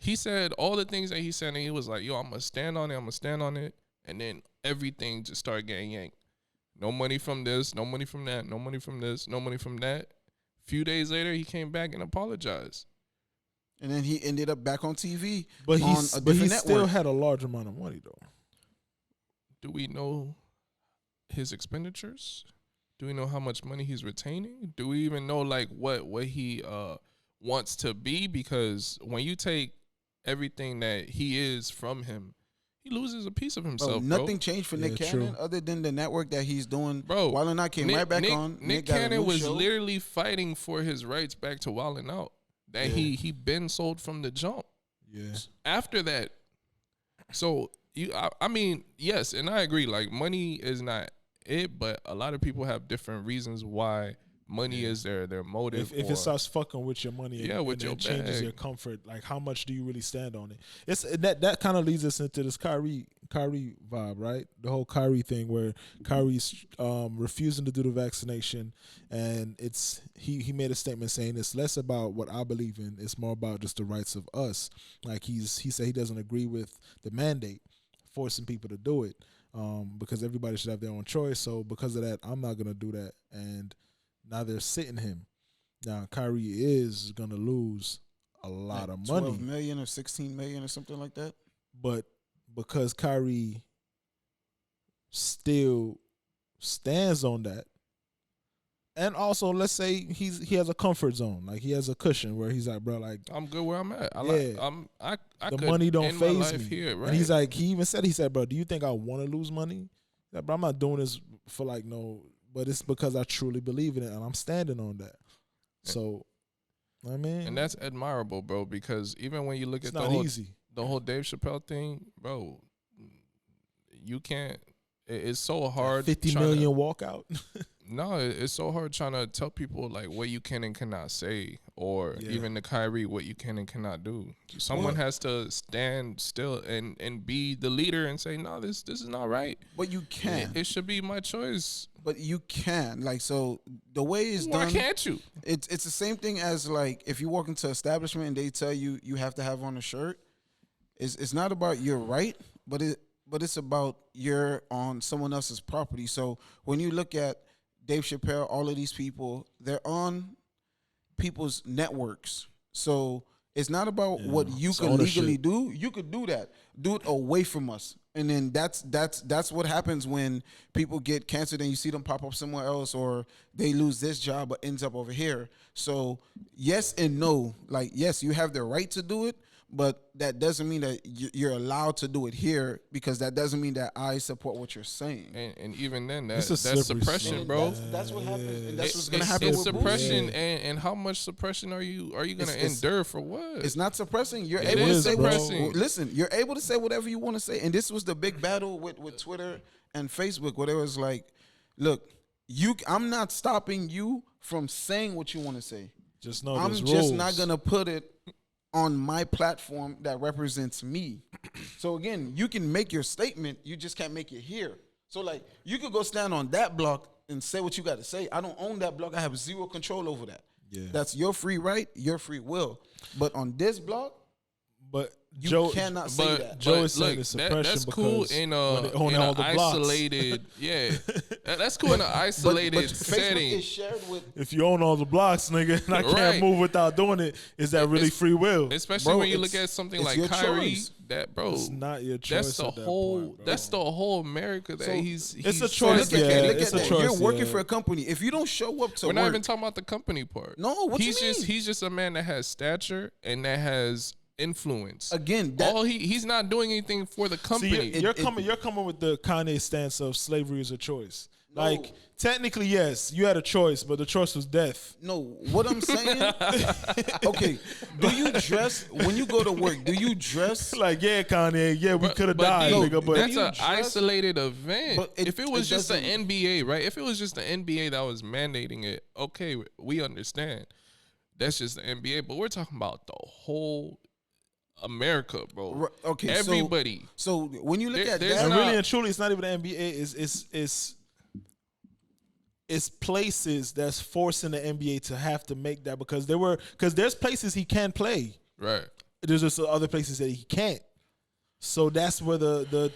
he said all the things that he said, and he was like, "Yo, I'm gonna stand on it. I'm gonna stand on it," and then everything just started getting yanked. No money from this, no money from that, no money from this, no money from that. Few days later, he came back and apologized. and then he ended up back on TV. But on he's a but he different still network. had a large amount of money though. Do we know his expenditures? Do we know how much money he's retaining? Do we even know like what he wants to be? Because when you take everything that he is from him, he loses a piece of Bro, himself. nothing changed for Nick Yeah, Cannon true. other than the network that he's doing. Bro, Wild 'N Out came right back on. Nick got a Cannon new was show. literally fighting for his rights back to Wild 'N Out. That he been sold from the jump. Yeah. After that, so I mean, yes, and I agree. Like money is not it, but a lot of people have different reasons why money is their motive. If it starts fucking with your money, with your it changes bag. your comfort. Like, how much do you really stand on it? It's that kind of leads us into this Kyrie vibe, right? The whole Kyrie thing where Kyrie's refusing to do the vaccination, and it's he made a statement saying it's less about what I believe in, it's more about just the rights of us. Like he said he doesn't agree with the mandate forcing people to do it, because everybody should have their own choice. So because of that, I'm not gonna do that, and now they're sitting him. Now Kyrie is gonna lose a lot of money, 12 million or 16 million or something like that. but because Kyrie still stands on that, and also let's say he has a comfort zone, like he has a cushion where he's like, bro, like I'm good where I'm at. I the could money don't end my phase life me. here, right? And he's like, he said, bro, do you think I want to lose money? Yeah, bro, I'm not doing this for like no. But it's because I truly believe in it, and I'm standing on that. So, I mean, and that's admirable, bro. Because even when you look it's at not easy. the whole Dave Chappelle thing, bro, you can't. It's so hard. 50 million walkout. No, it's so hard trying to tell people like what you can and cannot say, or Yeah. even to Kyrie what you can and cannot do. Someone has to stand still and be the leader and say, no, this is not right. But you can. It should be my choice. But you can. Like, so the way it's Why done, can't you? it's the same thing as like if you walk into an establishment and they tell you you have to have on a shirt. It's not about your right, but it's about you're on someone else's property. So when you look at Dave Chappelle, all of these people, they're on people's networks. So it's not about what you it's can ownership. legally do. You could do that. Do it away from us. And then that's what happens when people get canceled and you see them pop up somewhere else, or they lose this job but ends up over here. So yes and no. Like, yes, you have the right to do it, but that doesn't mean that you're allowed to do it here, because that doesn't mean that I support what you're saying. And even then, It's that's a slippery suppression, slope, bro. That's what happens. And that's what's It- gonna happen It's with suppression, Boosie. and how much suppression are you gonna It's- endure for what? It's not suppressing. You're It able to is say suppressing. listen, you're able to say whatever you want to say. And this was the big battle with Twitter and Facebook, where it was like, look, I'm not stopping you from saying what you want to say. Just know I'm there's just rules. not gonna put it on my platform that represents me. So again, you can make your statement, you just can't make it here. So like, you could go stand on that block and say what you got to say. I don't own that block. I have zero control over that. Yeah. That's your free right, your free will. But on this block, But you Joe cannot say But, that. Joe but is saying look, it's suppression that's cool because in when they own in all an the blocks. isolated, yeah. That's cool in an isolated but Facebook setting. is shared with. if you own all the blocks, nigga, and I can't Right. move without doing it, is that really It's- free will? Especially Bro, when you look it's- at something it's like your Kyrie, choice. that bro, It's not your choice. that's the at that whole, point, bro. that's the whole America that So, he's it's a he's choice, Look at yeah, that. Look it's at a that. choice, You're working yeah. for a company. If you don't show up to We're work, not even talking about the company part. No, what you he's mean? just a man that has stature and that has influence. Again, that- all he's not doing anything for the See, company. you're coming with the Kanye stance of slavery is a choice. Like, technically, yes, you had a choice, but the choice was death. No, what I'm saying. Okay, do you dress when you go to work? Do you dress? Like, yeah, Kanye, yeah, we could have But died, dude, nigga, but that's you an dress- isolated event. But if it was it just the doesn't- NBA, right? If it was just the NBA that was mandating it, okay, we understand. That's just the NBA, but we're talking about the whole America, bro. Right, okay, so- everybody. So when you look at there's that, and not- really and truly, it's not even the NBA. It's places that's forcing the NBA to have to make that because there's places he can play. Right. There's just other places that he can't. So that's where the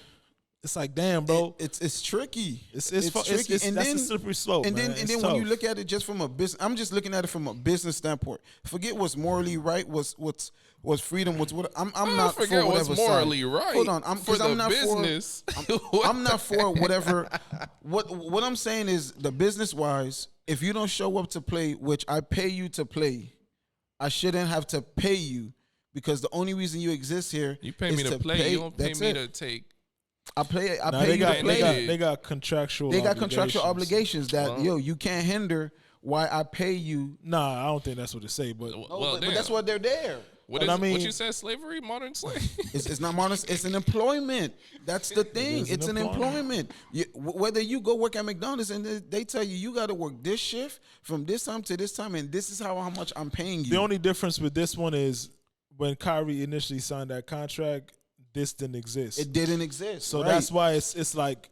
it's like, damn, bro. it's tricky. It's tricky. and that's a slippery slope. And then man. and It's then when you tough. look at it just from a business, I'm just looking at it from a business standpoint. Forget what's morally right. What's freedom. What's what? I'm not forget for what's whatever morally side. right. Hold on, for the I'm not business. for. I'm not for whatever. What I'm saying is the business wise. If you don't show up to play, which I pay you to play, I shouldn't have to pay you because the only reason you exist here You pay is me to play. You don't pay That's me it. to take. I pay Nah, you they to got play. they got contractual. They got contractual obligations. obligations that you can't hinder why I pay you. Nah, I don't think that's what they say, but No, Well, but damn. that's why they're there. What And is I mean- what you said? Slavery, modern slave. It's not modest. It's an employment. That's the thing. is an It's an employment. Whether you go work at McDonald's and they tell you got to work this shift from this time to this time, and this is how much I'm paying you. The only difference with this one is when Kyrie initially signed that contract, this didn't exist. It didn't exist. So right. that's why it's like,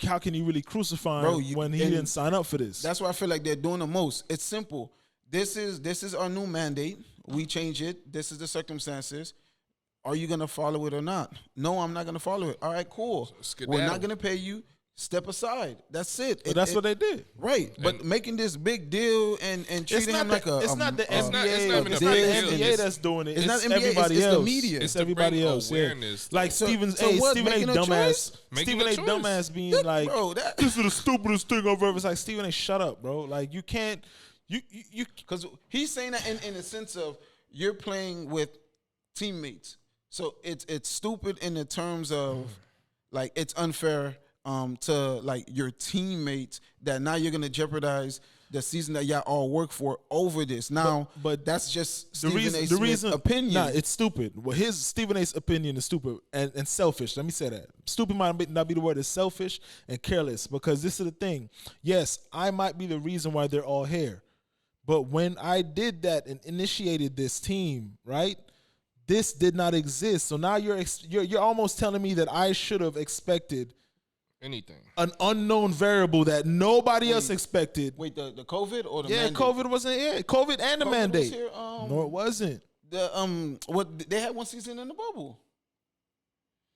how can you really crucify Bro, him when he and didn't sign up for this? That's why I feel like they're doing the most. It's simple. This is our new mandate. We change it. This is the circumstances. Are you gonna follow it or not? No, I'm not gonna follow it. All right, cool. Skedaddle. We're not gonna pay you. Step aside. That's it. But that's what they did. Right, but making this big deal and treating him like it's not the it's NBA. not even It's a not the big deal. NBA that's doing it. It's not NBA, everybody it's the else. media. It's It's to everybody bring else. awareness. Yeah. Like So- Stephen so A. what, Stephen A. making a Dumbass. choice? Making Stephen a A. choice. Dumbass being like, bro, that this is the stupidest thing I've ever. It's like Stephen A. Shut up, bro. Like you can't. You because he's saying that in the sense of you're playing with teammates. So it's stupid in the terms of like it's unfair to like your teammates that now you're gonna jeopardize the season that y'all all work for over this. Now, but that's just the Stephen A. reason, Smith's opinion. Nah, it's stupid. Well, his Stephen A.'s opinion is stupid and selfish. Let me say that. Stupid might not be the word. It's selfish and careless because this is the thing. Yes, I might be the reason why they're all here, but when I did that and initiated this team, right? This did not exist. So now you're almost telling me that I should have expected Anything. an unknown variable that nobody else expected. Wait, the COVID or the Yeah, mandate? COVID wasn't here. COVID and the COVID was mandate. here, No, it wasn't. what they had one season in the bubble.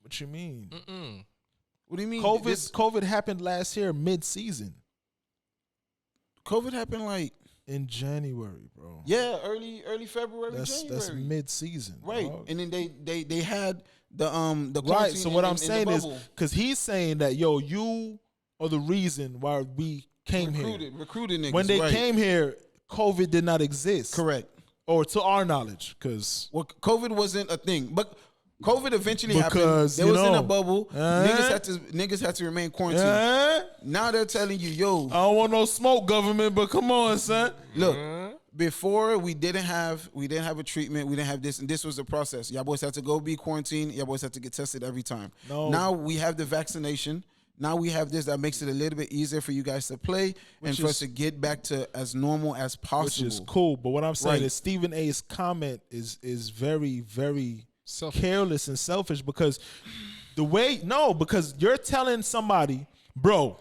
What you mean? What do you mean? COVID happened last year, mid-season COVID happened like in January, bro. early February, That's January. mid-season, Right, dog. and then they had the Right. quarantine So what in I'm the saying is, bubble. because he's saying that you are the reason why we came here. recruited niggas. When they right. came here, COVID did not exist, correct. or to our knowledge, because Well, COVID wasn't a thing, but COVID eventually Because, happened. They you was in know, a bubble. Niggas had to remain quarantined. Now they're telling you, yo, I don't want no smoke, government, but come on, son. look. Before we didn't have a treatment, we didn't have this, and this was the process. Y'all boys had to go be quarantined. Y'all boys had to get tested every time. No. Now we have the vaccination. Now we have this that makes it a little bit easier for you guys to play and for us to get back to as normal as Which possible. is cool. But what I'm saying Right. is Stephen A.'s comment is very, very Selfish. careless and selfish because because you're telling somebody, bro,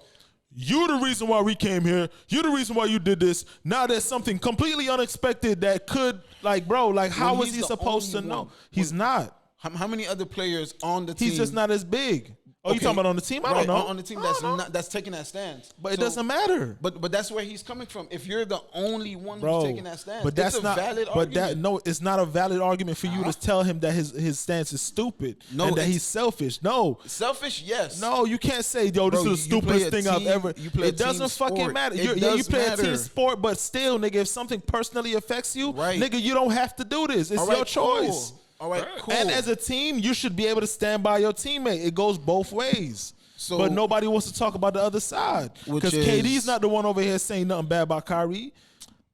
you're the reason why we came here. You're the reason why you did this. Now there's something completely unexpected that could, like, bro, like, how When was he's he the supposed to only know? one. He's not. How many other players on the team? He's just not as big. Oh, you Okay. talking about on the team? I Right, don't know. on the team I don't know. that's taking that stance. But it So- doesn't matter. But that's where he's coming from. If you're the only one Bro, who's taking that stance, but that's it's a not valid But argument. it's not a valid argument for you to tell him that his stance is stupid No, and that it's- he's selfish. No, Selfish, yes. no, you can't say, yo, this Bro, is the you play stupidest a thing I've team- ever. you play a It doesn't team fucking sport. matter. It You does play a matter. team sport, but still, nigga, if something personally affects you, Right. nigga, you don't have to do this. It's All right, your choice. Cool. All right, cool. And as a team, you should be able to stand by your teammate. It goes both ways. So- But nobody wants to talk about the other side Which because is- KD's not the one over here saying nothing bad about Kyrie.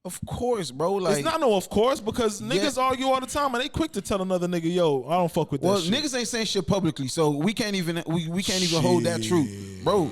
Of course, bro. Like, It's not no, of course, because niggas argue all the time and they quick to tell another nigga, yo, I don't fuck with that well, shit. niggas ain't saying shit publicly, so we can't even hold that true, bro.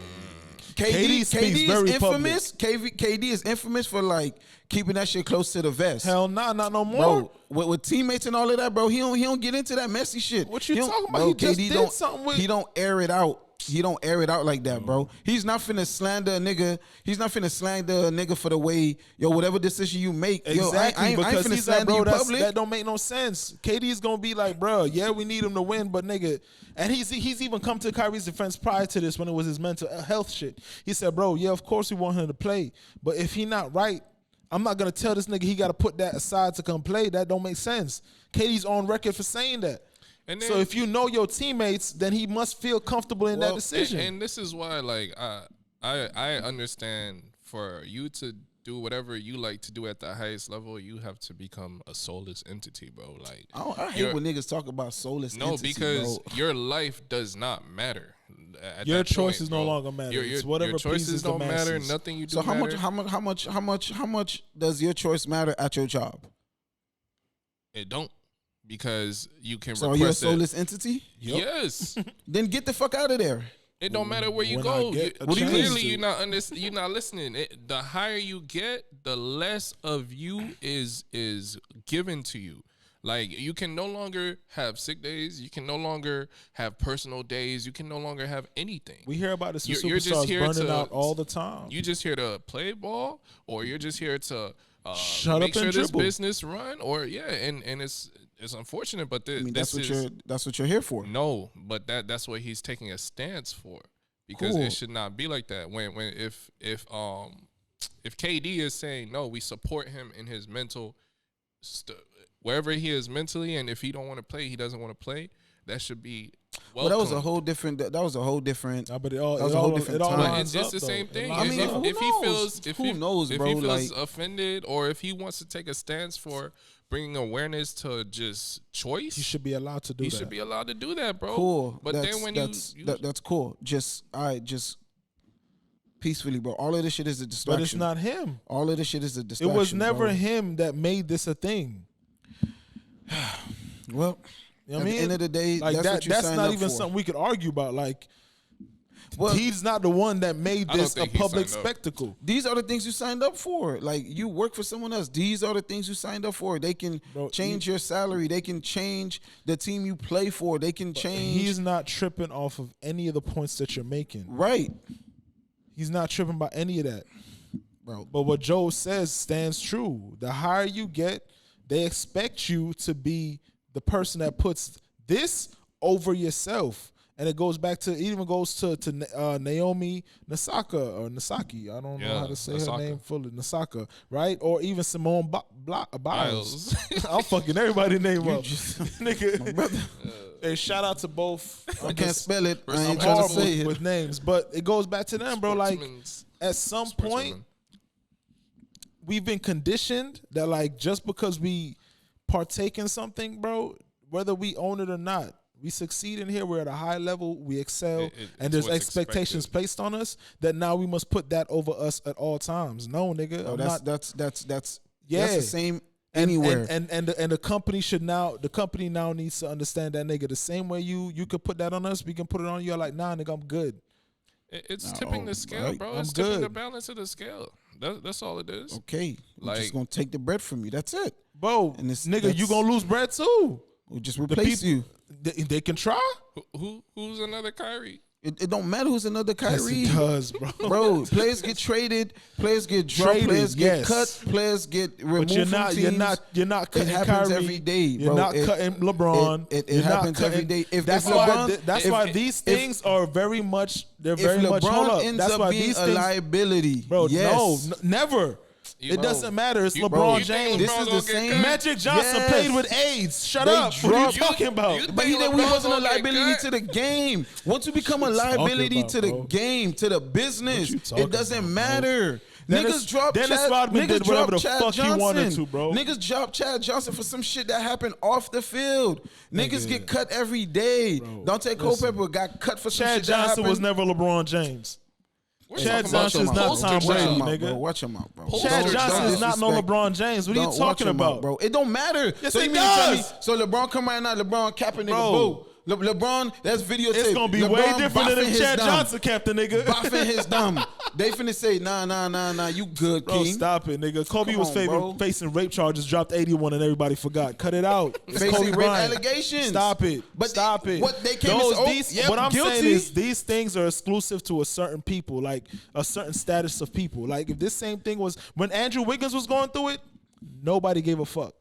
KD speaks is very infamous. KD is infamous for like keeping that shit close to the vest. Hell nah, not no more. Bro, with teammates and all of that, bro, he don't get into that messy shit. What you He don't- talking about? Bro, He just KD did don't, something with- He don't air it out. He don't air it out like that, bro. He's not finna slander a nigga. He's not finna slander a nigga for the way, yo, whatever decision you make. Yo, Exactly, I ain't because finna he's like, slander bro, you that's, public. that don't make no sense. KD's gonna be like, bro, yeah, we need him to win, but nigga, and he's even come to Kyrie's defense prior to this when it was his mental health shit. He said, bro, yeah, of course we want him to play, but if he not right, I'm not gonna tell this nigga he gotta put that aside to come play. That don't make sense. KD's on record for saying that. And So then- if you know your teammates, then he must feel comfortable in that decision. And this is why, like, I understand for you to do whatever you like to do at the highest level, you have to become a soulless entity, bro. Like, I hate when niggas talk about soulless no, entity, because bro. your life does not matter. At Your that choices point, no bro. longer matter. Your, It's whatever your choices pleases the don't matter. masses. Nothing you do So how matter. much does your choice matter at your job? It don't. because you can So are you a request it. soulless entity? Yes. Then get the fuck out of there. It don't matter where you When go. I get a What do you mean? Clearly, you're not listening. The higher you get, the less of you is given to you. Like, you can no longer have sick days. You can no longer have personal days. You can no longer have anything. We hear about this with You're just superstars here burning to- out all the time. You just here to play ball, or you're just here to Shut make up sure and this dribble. business run, or and it's unfortunate, but I mean, this is that's what you're here for. no, but that's what he's taking a stance for, because Cool. it should not be like that. When if KD is saying no, we support him in his mental, wherever he is mentally, and if he don't want to play, he doesn't want to play. That should be Well, that was a welcomed. whole different. That was a whole different. But it all, That was it a whole all, different it all time. But lines it's up, the though. same It thing. lines I mean, up. who if he knows? feels, Who knows, bro? If he feels Like- offended, or if he wants to take a stance for bringing awareness to just choice, He should be allowed to do he that. should be allowed to do that, bro. Cool. But that's, then when that's, you that's cool. Just just peacefully, bro. All of this shit is a But distraction. it's not him. All of this shit is a It distraction. was never bro. him that made this a thing. Well, You know at what I the mean? end of the day, Like that's that. what you That's signed not up even for. something we could argue about. Like Well, he's not the one that made I don't this a think he public signed up. spectacle. these are the things you signed up for. Like, you work for someone else. These are the things you signed up for. They can Bro, change your salary. They can change the team you play for. They can change. He's not tripping off of any of the points that you're making. right, He's not tripping by any of that. bro. But what Joe says stands true. The higher you get, they expect you to be the person that puts this over yourself. And it goes back to, it even goes to Naomi Nasaka or Nasaki. I don't know Yeah, how to say Nasaka. her name fully. Nasaka, right? Or even Simone Biles. Biles. I'm fucking everybody's name You up. just- Nigga. brother. Hey, shout out to both. I can't spell it. I ain't I'm trying to horrible say it. with names, but it goes back to them, bro. Like Sportsman's- at some point, sportswoman. we've been conditioned that like just because we partake in something, bro, whether we own it or not, we succeed in here. We're at a high level. We excel, It's and there's what's expectations expected. placed on us that now we must put that over us at all times. No, nigga, Oh, I'm that's not. that's Yeah. the same And- anywhere. and the company should now, the company now needs to understand that, nigga. The same way you could put that on us, we can put it on you. Like, nah, nigga, I'm good. It's No, tipping the scale, right. bro. I'm It's tipping the good. balance of the scale. That's all it is. Okay, we're Like- just gonna take the bread from you. That's it. Bro, And it's- nigga, you that's- gonna lose bread too. We'll just replace people- you. They can try. Who's another Kyrie? It don't matter who's another Kyrie. Yes, it does, bro. Bro, players get traded, players get dropped, Traded, players get yes. cut, players get removed But you're from not, teams. you're not cutting It happens Kyrie. every day, You're bro. not It- cutting LeBron. it You're not happens every cutting- day. If that's LeBron- that's if- why these things are very much. They're If very much. Hold LeBron up. ends That's up why being these a things, liability, bro. yes. No, never. You- It Bro, doesn't matter. It's you- LeBron you think James. This LeBron's is the gonna get same- cut? Magic Johnson Yes. played with AIDS. Shut They up. What are you dropped- talking about? you- But he think wasn't a LeBron's gonna get liability cut? to the game. Once you become a What you talking liability about, to the bro? game, to the business, What you talking it doesn't about, bro? matter. Dennis- Niggas drop Dennis Chad, Rodman niggas did whatever drop the Chad fuck he Johnson. wanted to, bro. Niggas drop Chad Johnson for some shit that happened off the field. Niggas get cut every day. Dante Culpepper got cut for some Chad shit that Johnson happened. was never LeBron James. We're Chad talking about Johnson's your not poster Tom Watch Brady, him out, nigga. bro. Watch him out, bro. Chad Chad Johnson is not no disrespect. LeBron James. What are you Don't watch talking him out, about, bro? It don't matter. Yes, so it you mean to tell me? does. So LeBron come right now. LeBron capping nigga Bro. boo. LeBron, that's videotape. It's gonna be LeBron way different than bopping if his Chad dumb. Johnson kept the nigga. Bopping his dumb. They finna say, nah, you good, Bro, King. stop it, nigga. Kobe Come was on, bro. facing rape charges, dropped 81, and everybody forgot. Cut it out. It's Facing Kobe rape Bryant. allegations. Stop it. But Stop it. what they came and said, oh, yep, what I'm saying guilty. is these things are exclusive to a certain people, like a certain status of people. Like if this same thing was when Andrew Wiggins was going through it, nobody gave a fuck.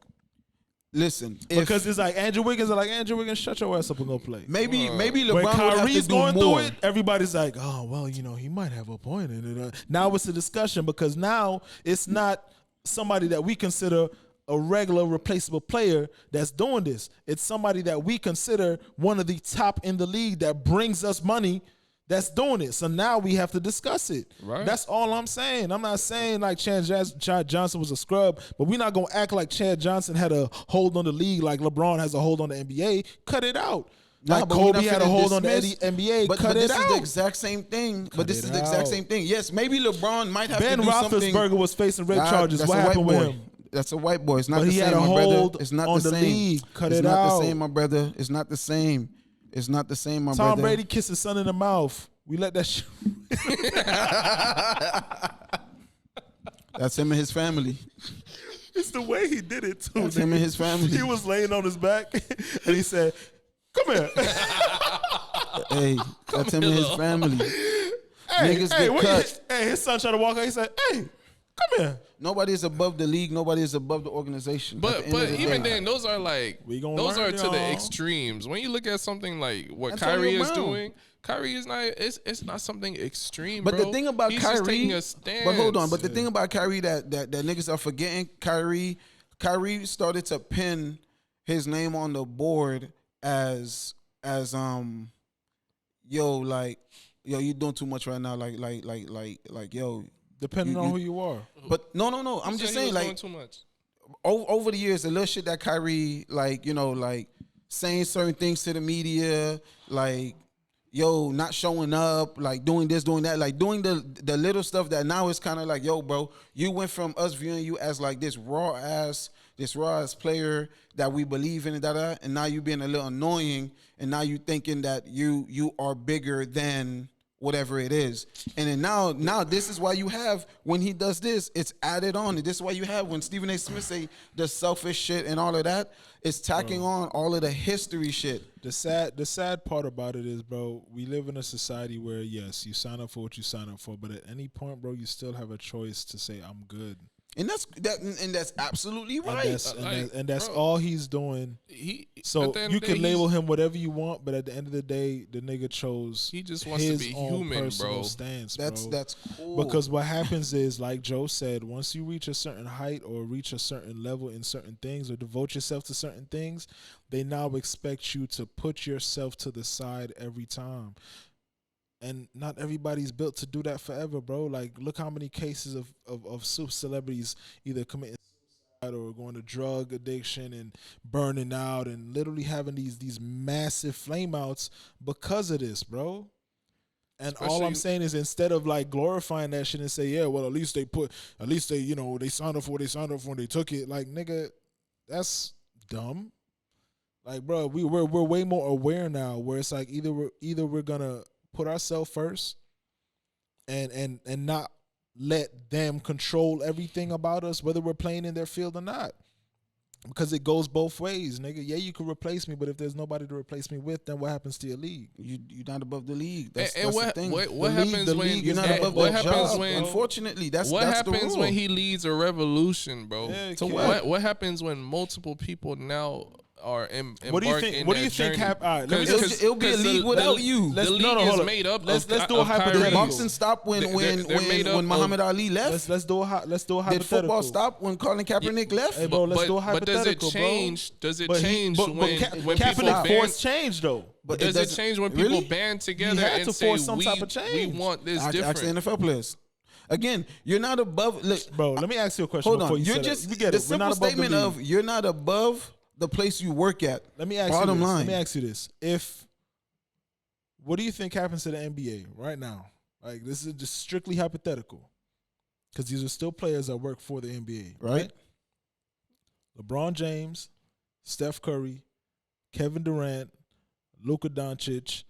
Listen, if Because it's like Andrew Wiggins are like, Andrew Wiggins, shut your ass up and go play. maybe LeBron When would have Kyrie's to do going more. through it, everybody's like, oh, well, you know, he might have a point in it. Now it's a discussion because now it's not somebody that we consider a regular replaceable player that's doing this. It's somebody that we consider one of the top in the league that brings us money that's doing it. So now we have to discuss it. Right. That's all I'm saying. I'm not saying like Chad Johnson was a scrub, but we're not going to act like Chad Johnson had a hold on the league like LeBron has a hold on the NBA. Cut it out. Nah, Like but we Kobe not had a finna hold on the dismiss- NBA. But Cut it this is the out. exact same thing. But this it is the exact out. same thing. Yes, maybe LeBron might have Ben to do something. Roethlisberger was facing rape God, charges. that's What a white happened with boy. him? That's a white boy. It's not But the he same, had a my brother. hold It's not on the the same. league. Cut it's it not out. the same, my brother. It's not the same. It's not the same, my Tom brother. Brady kissed his son in the mouth. We let that shit. That's him and his family. It's the way he did it too. That's him and his family. He was laying on his back and he said, "Come here." Hey, that's him and his family. Hey, Niggas hey, get wait, cut. hey, his son tried to walk out. He said, "Hey, come here." Nobody is above the league. Nobody is above the organization. At But the end but of the even day. then, those are like We gonna those learn, are to the y'all. extremes. When you look at something like what Antonio Kyrie is Brown. doing, Kyrie is not. It's not something extreme. But bro. the thing about He's Kyrie, just taking a stance. but hold on. But the thing about Kyrie that niggas are forgetting, Kyrie started to pin his name on the board as yo, you doing too much right now, like yo. Depending on who you are. But no. I'm He just said he saying, was like, doing too much. over the years, the little shit that Kyrie, saying certain things to the media, like, yo, not showing up, like doing this, doing that, like doing the little stuff that now it's kind of like, yo, bro, you went from us viewing you as like this raw ass player that we believe in and now you being a little annoying, and now you thinking that you are bigger than whatever it is. And then now this is why you have, when he does this, it's added on. And this is why you have when Stephen A. Smith say the selfish shit and all of that, it's tacking on all of the history shit. The sad part about it is, bro, we live in a society where, yes, you sign up for what you sign up for, but at any point, bro, you still have a choice to say, I'm good. And that's absolutely right. And that's bro, all he's doing. So at the end you of the can day, label him whatever you want, but at the end of the day, the nigga chose He just wants to his be own human, personal bro. stance, That's bro. cool. Because what happens is, like Joe said, once you reach a certain height or reach a certain level in certain things or devote yourself to certain things, they now expect you to put yourself to the side every time. And not everybody's built to do that forever, bro. Like, look how many cases of super celebrities either committing suicide or going to drug addiction and burning out and literally having these massive flame outs because of this, bro. And all I'm saying is, instead of like glorifying that shit and say, yeah, well, at least they they signed up for what they signed up for and they took it. Like, nigga, that's dumb. Like, bro, we're way more aware now where it's like either we're gonna put ourselves first and not let them control everything about us, whether we're playing in their field or not. Because it goes both ways, nigga. Yeah, you can replace me, but if there's nobody to replace me with, then what happens to your league? You're not above the league. That's And the thing. what happens when you're not above what that happens job? when Unfortunately, that's what that's the happens rule. when he leads a revolution, bro? Yeah, So kid. What happens when multiple people now are What do you think? What do you think happened? All right, let me just. It'll be a league without you. The league hold is up. made up. Let's of, do a of Kyrie. hypothetical. Boxing stopped when They're made up Muhammad of- Ali left. Let's do a hypothetical. Did football stop when Colin Kaepernick left? Hey, bro, let's do a But does it hypothetical, change? bro. Does it But change when people Kaepernick ban? forced change though. But Does it doesn't- change when people really? band together had and to say force some type of we change. want this Ask the different? NFL players. Again, you're not above. Look, Bro, let me ask you a question. hold before on. You You're say just that. We get the it. We're not simple above the statement league. of you're not above the place you work at. Let me ask Bottom you this. line. Let me ask you this. What do you think happens to the NBA right now? Like, this is just strictly hypothetical, because these are still players that work for the NBA, Right. LeBron James, Steph Curry, Kevin Durant, Luka Doncic,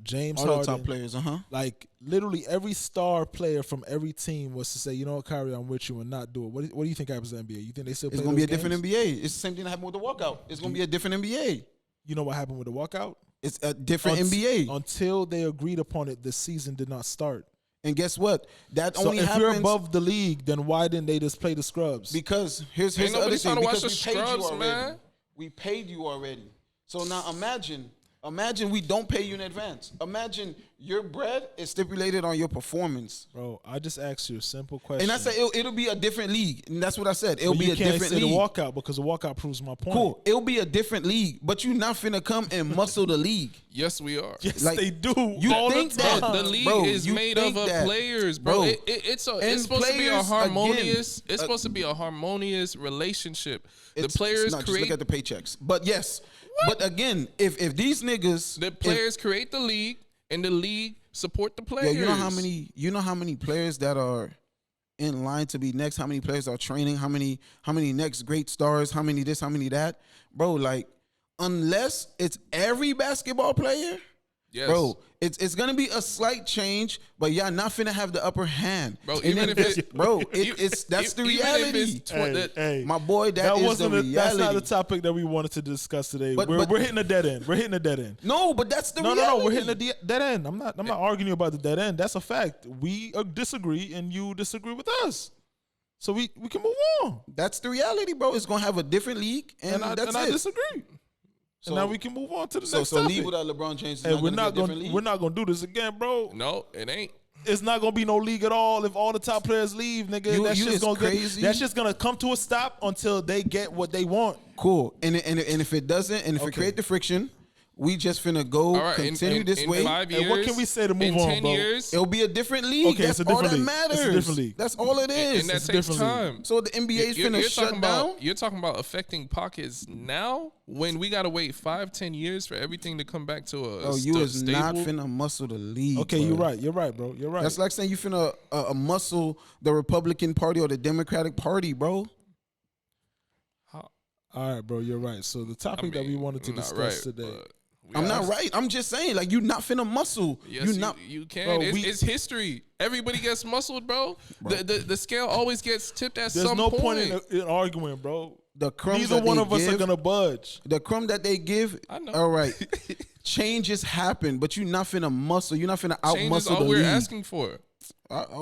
James All the Harden. top players, Like, literally every star player from every team was to say, you know what, Kyrie, I'm with you, and not do it. What do you think happens to the NBA? You think they still It's play gonna be a those different games? NBA. It's the same thing that happened with the walkout. It's gonna be a different NBA. You know what happened with the walkout? It's a different Unt- NBA. Until they agreed upon it, the season did not start. And guess what? That So only if happens you're above the league, then why didn't they just play the scrubs? because here's Ain't the other nobody thing. trying to watch Because the we paid you scrubs, already. man. We paid you already. So now imagine we don't pay you in advance. Imagine your bread is stipulated on your performance. Bro, I just asked you a simple question. And I said it'll be a different league. And that's what I said. It'll But be you a can't different say league. the walkout, because the walkout proves my point. Cool. It'll be a different league. But you're not finna come and muscle the league. Yes, we are. Yes, Like, they do. you all think the that- time. The league Bro, is you made of think that- players, bro. bro, It's and supposed to be a players, harmonious. again, it's supposed to be a harmonious relationship. The It's players not, just create. look at the paychecks. But yes. But again, if these niggas The players create the league, and the league support the yeah, players. you know how many players that are in line to be next, how many players are training, how many next great stars, how many this, how many that, bro. Like, unless it's every basketball player, Yes. bro, it's gonna be a slight change, but y'all not finna have the upper hand, Bro, And even then if that- bro, that's the even if reality. it's Hey, My boy, that is the reality. That's not the topic that we wanted to discuss today. But- We're hitting a dead end. We're hitting a dead end. No, but that's the No, reality. we're hitting a dead end. I'm not arguing about the dead end. That's a fact. We disagree, and you disagree with us. So we can move on. That's the reality, bro. It's gonna have a different league, and I that's it. disagree. So- and now we can move on to the So next so topic. league without LeBron James is Hey, not we're gonna not be a different gonna league. we're not gonna do this again, bro. No, it ain't. It's not gonna be no league at all if all the top players leave, nigga. You That's is just gonna crazy. that's just gonna come to a stop until they get what they want. Cool. And if it doesn't, and if it Okay. create the friction, we just finna go All right, continue this in way. 5 And years, what can we say to move in on, 10 bro? years, It'll be a different league. Okay, That's it's a all different that league. It's a matters. different league. That's all it is. and that It's a takes different league. time. So the NBA is finna shut talking down. about, you're talking about affecting pockets now when we gotta wait 5-10 years for everything to come back to a Oh, you is stable. not finna muscle the league. Okay, bro. you're right. You're right, bro. You're right. That's like saying you finna muscle the Republican Party or the Democratic Party, bro. How- All right, bro. You're right. So the topic that we wanted to you're not discuss right, today. but we I'm not gotta- right. I'm just saying, like, you not finna muscle. Yes, you you, not. you can. Bro, It's history. Everybody gets muscled, bro. The scale always gets tipped at There's some no point. point in arguing, bro. The crumbs Neither that one they of us are give- gonna budge. The crumb that they give, I know. all right. Changes happen, but you're not finna muscle. You're not finna out Change is muscle all the we're league. asking for.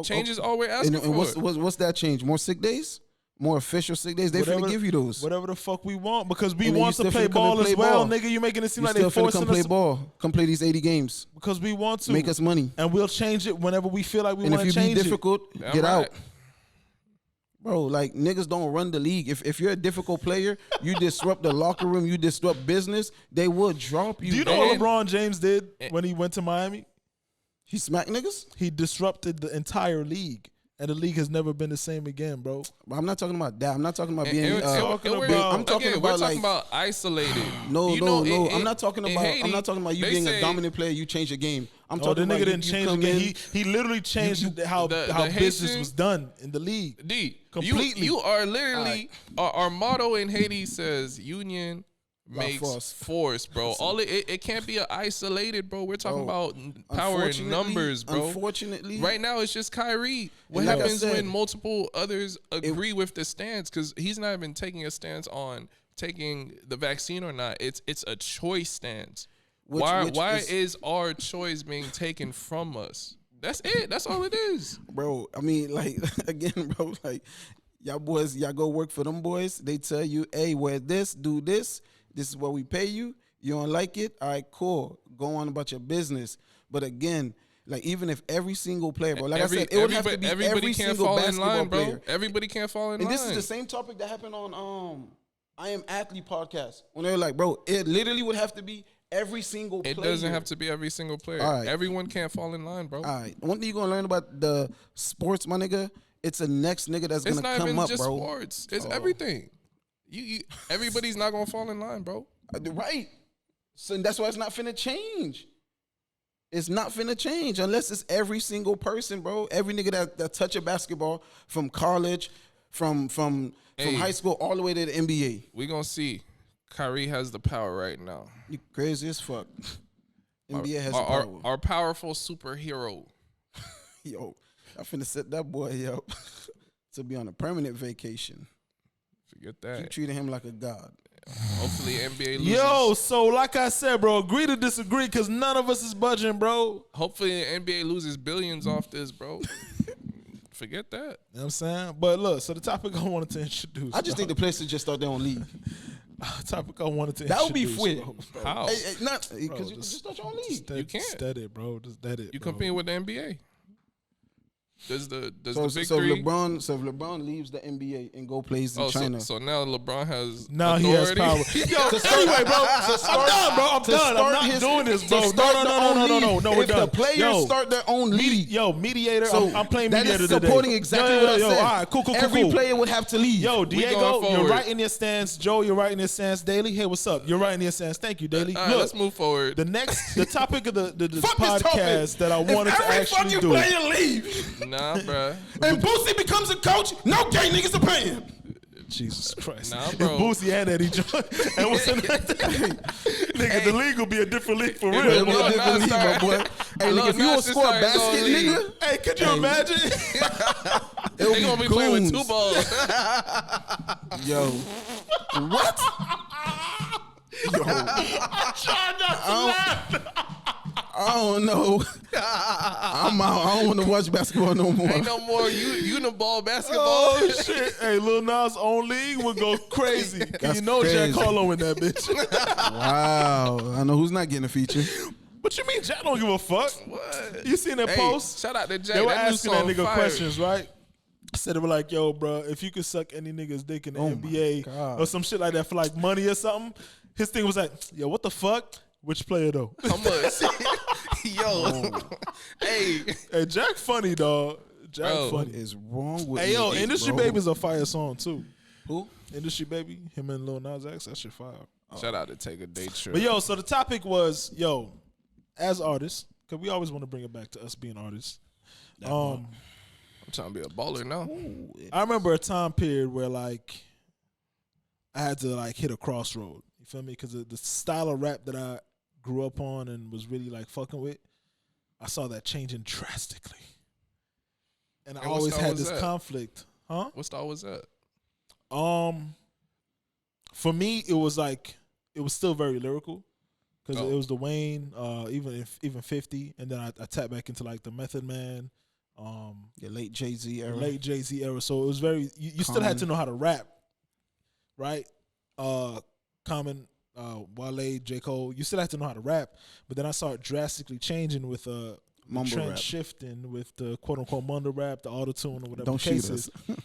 Change is all we're asking and for. what's that change? More sick days? More official sick days? They finna give you those. Whatever the fuck we want, because we And then want you to still play finna come ball and as play well, ball. nigga. You making it seem You like still they finna forcing come play us ball. Come play these 80 games. because we want to Make us money. and we'll change it whenever we feel like we And want if to you be change difficult, Damn get right. out. Bro, like, niggas don't run the league. If you're a difficult player, you disrupt the locker room, you disrupt business, they will drop you. it. Do you know bro. what LeBron James did when he went to Miami? He smacked niggas? He disrupted the entire league, and the league has never been the same again, bro. I'm not talking about that. I'm not talking about And- being. and- and talking we're- about- I'm talking again, about, we're talking like- about isolated. No, You no, know, no. in- I'm not talking in about. Haiti, I'm not talking about you they being a say- dominant player. You change the game. I'm Oh, talking the about nigga didn't you change come again. in- He literally changed how the business Haitian- was done in the league. D, Completely. You are literally our motto in Haiti says union La makes force. force, bro. All it can't be isolated, bro. We're talking Bro, about power and Unfortunately- numbers, bro. Unfortunately, Right now, it's just Kyrie. What And like I happens said, when multiple others agree with the stance? Because he's not even taking a stance on taking the vaccine or not. It's a choice stance. Which Why is- is our choice being taken from us? That's it. That's all it is. bro. I mean, like, again, bro. Like, y'all boys, y'all go work for them boys. They tell you, hey, wear this, do this. This is what we pay you. You don't like it? All right, cool. Go on about your business. But again, like, even if every single player, bro, like I said, it would have to be everybody every can't single fall in basketball line, bro. player. Everybody can't fall in And line. this is the same topic that happened on I Am Athlete podcast. When they were like, bro, it literally would have to be every single player. It doesn't have to be every single player. All right. Everyone can't fall in line, bro. All right. One thing you're gonna learn about the sports, my nigga, it's a next nigga that's It's gonna not come even up, just bro. sports. It's everything. You everybody's not gonna fall in line, bro. Right. So that's why it's not finna change. It's not finna change unless it's every single person, bro. Every nigga that touch a basketball from college, from Hey. high school all the way to the NBA. We gonna see. Kyrie has the power right now. You crazy as fuck. NBA has the our, power. our powerful superhero. Yo, I finna set that boy up to be on a permanent vacation. Forget You that. treating him like a god. Hopefully NBA loses. Yo, so like I said, bro, agree to disagree because none of us is budging, bro. Hopefully NBA loses billions off this, bro. Forget that. You know what I'm saying? But look, so the topic I wanted to introduce. I just think the players should just start their own league. the topic I wanted to That would be introduce. fwit. bro. How? Hey, not because you can just- just start your own league. Just that- You can't. just that it, bro. Just that it. You bro. compete with the NBA. Does the So big if three? LeBron leaves the NBA and go plays in Oh, China. so now LeBron has Now he has authority? power. Yo, anyway, bro, I'm done, bro. I'm done. I'm not doing this, bro. No. We're If done. the players Yo, start their own league, Yo, mediator. so I'm playing that mediator is today. supporting exactly Yo, what I yo, said. All right, cool. Every player would have to leave. Yo, going Diego, you're forward. right in your stance. Joe, you're right in your stance. Daily, hey, what's up? You're right in your stance. Thank you, Daily. All right, Look, let's move forward. the topic of the Fuck this topic. podcast that I wanted to If every actually fucking do. player leave, Nah, bruh. And Boosie becomes a coach, no gay niggas are paying. Jesus Christ. Nah, If bro. Boosie and Eddie Joint. And what's in nigga, the league will be a different league for It real. will Be a Lil different Nas league, my started- boy. Hey, Lil nigga, if you Nas want to score a started his own basket, league. nigga, Hey, could you imagine? it'll They gonna be be playing with goons. 2 balls. Yo, what? Yo, Try not to laugh. I don't know. I'm out. I don't want to watch basketball no more. Ain't no more uniball basketball. Oh shit! Hey, Lil Nas' own league would go crazy. And That's you know Jack crazy. Harlow in that bitch. Wow, I know who's not getting a feature. What you mean Jack don't give a fuck? What? You seen that Hey, post? Shout out to Jack. They were That new asking that song nigga fire. questions, right? Said they were like, "Yo, bro, if you could suck any nigga's dick in the Oh my NBA God. or some shit like that for like money or something," his thing was like, "Yo, what the fuck? Which player though?" How much? Yo. Hey. Hey, Jack funny, dog. Jack Bro. What funny. is wrong with Hey, yo, niggas, Industry bro? Baby's a fire song too. Who? Industry Baby, him and Lil Nas X, that shit fire. Shout out to Take a Day Trip. But yo, so the topic was, yo, as artists, because we always want to bring it back to us being artists. I'm trying to be a baller now. I remember a time period where like I had to like hit a crossroad. You feel me? Because the style of rap that I grew up on and was really like fucking with, I saw that changing drastically. And I And what always style had was this that? conflict. Huh? What style was that? For me, it was still very lyrical because Oh. it was the Wayne, even 50, and then I tapped back into like the Method Man, Your late Jay-Z era. late Jay-Z era. So it was very you still had to know how to rap, right? Common, Wale, J. Cole, you still had to know how to rap, but then I saw it drastically changing with the Mumble trend rap. shifting with the quote unquote mumble rap, the auto tune or whatever Don't the case shoot is. us.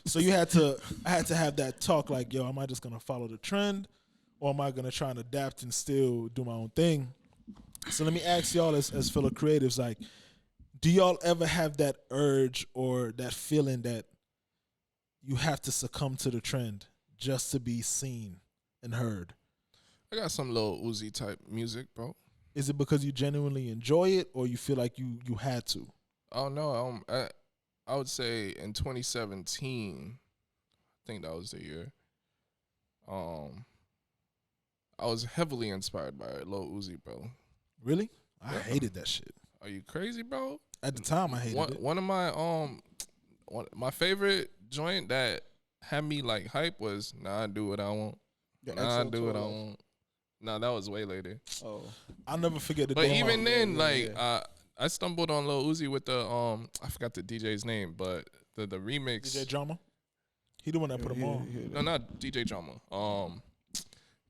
So I had to have that talk like, yo, am I just gonna follow the trend, or am I gonna try and adapt and still do my own thing? So let me ask y'all as fellow creatives, like, do y'all ever have that urge or that feeling that you have to succumb to the trend just to be seen and heard? I got some little Uzi type music, bro. Is it because you genuinely enjoy it, or you feel like you had to? Oh no, I would say in 2017, I think that was the year. I was heavily inspired by Lil Uzi, bro. Really? I Yeah. hated that shit. Are you crazy, bro? At the time, I hated it. One of my favorite joint that had me like hype was "Nah, I Do What I Want." The Nah, I XO Do What I tour. Want. Nah, that was way later. Oh, I'll never forget the But day. even then, yeah, like I stumbled on Lil Uzi with the I forgot the DJ's name, but the remix. DJ Drama, he the one that put him on. No, not DJ Drama.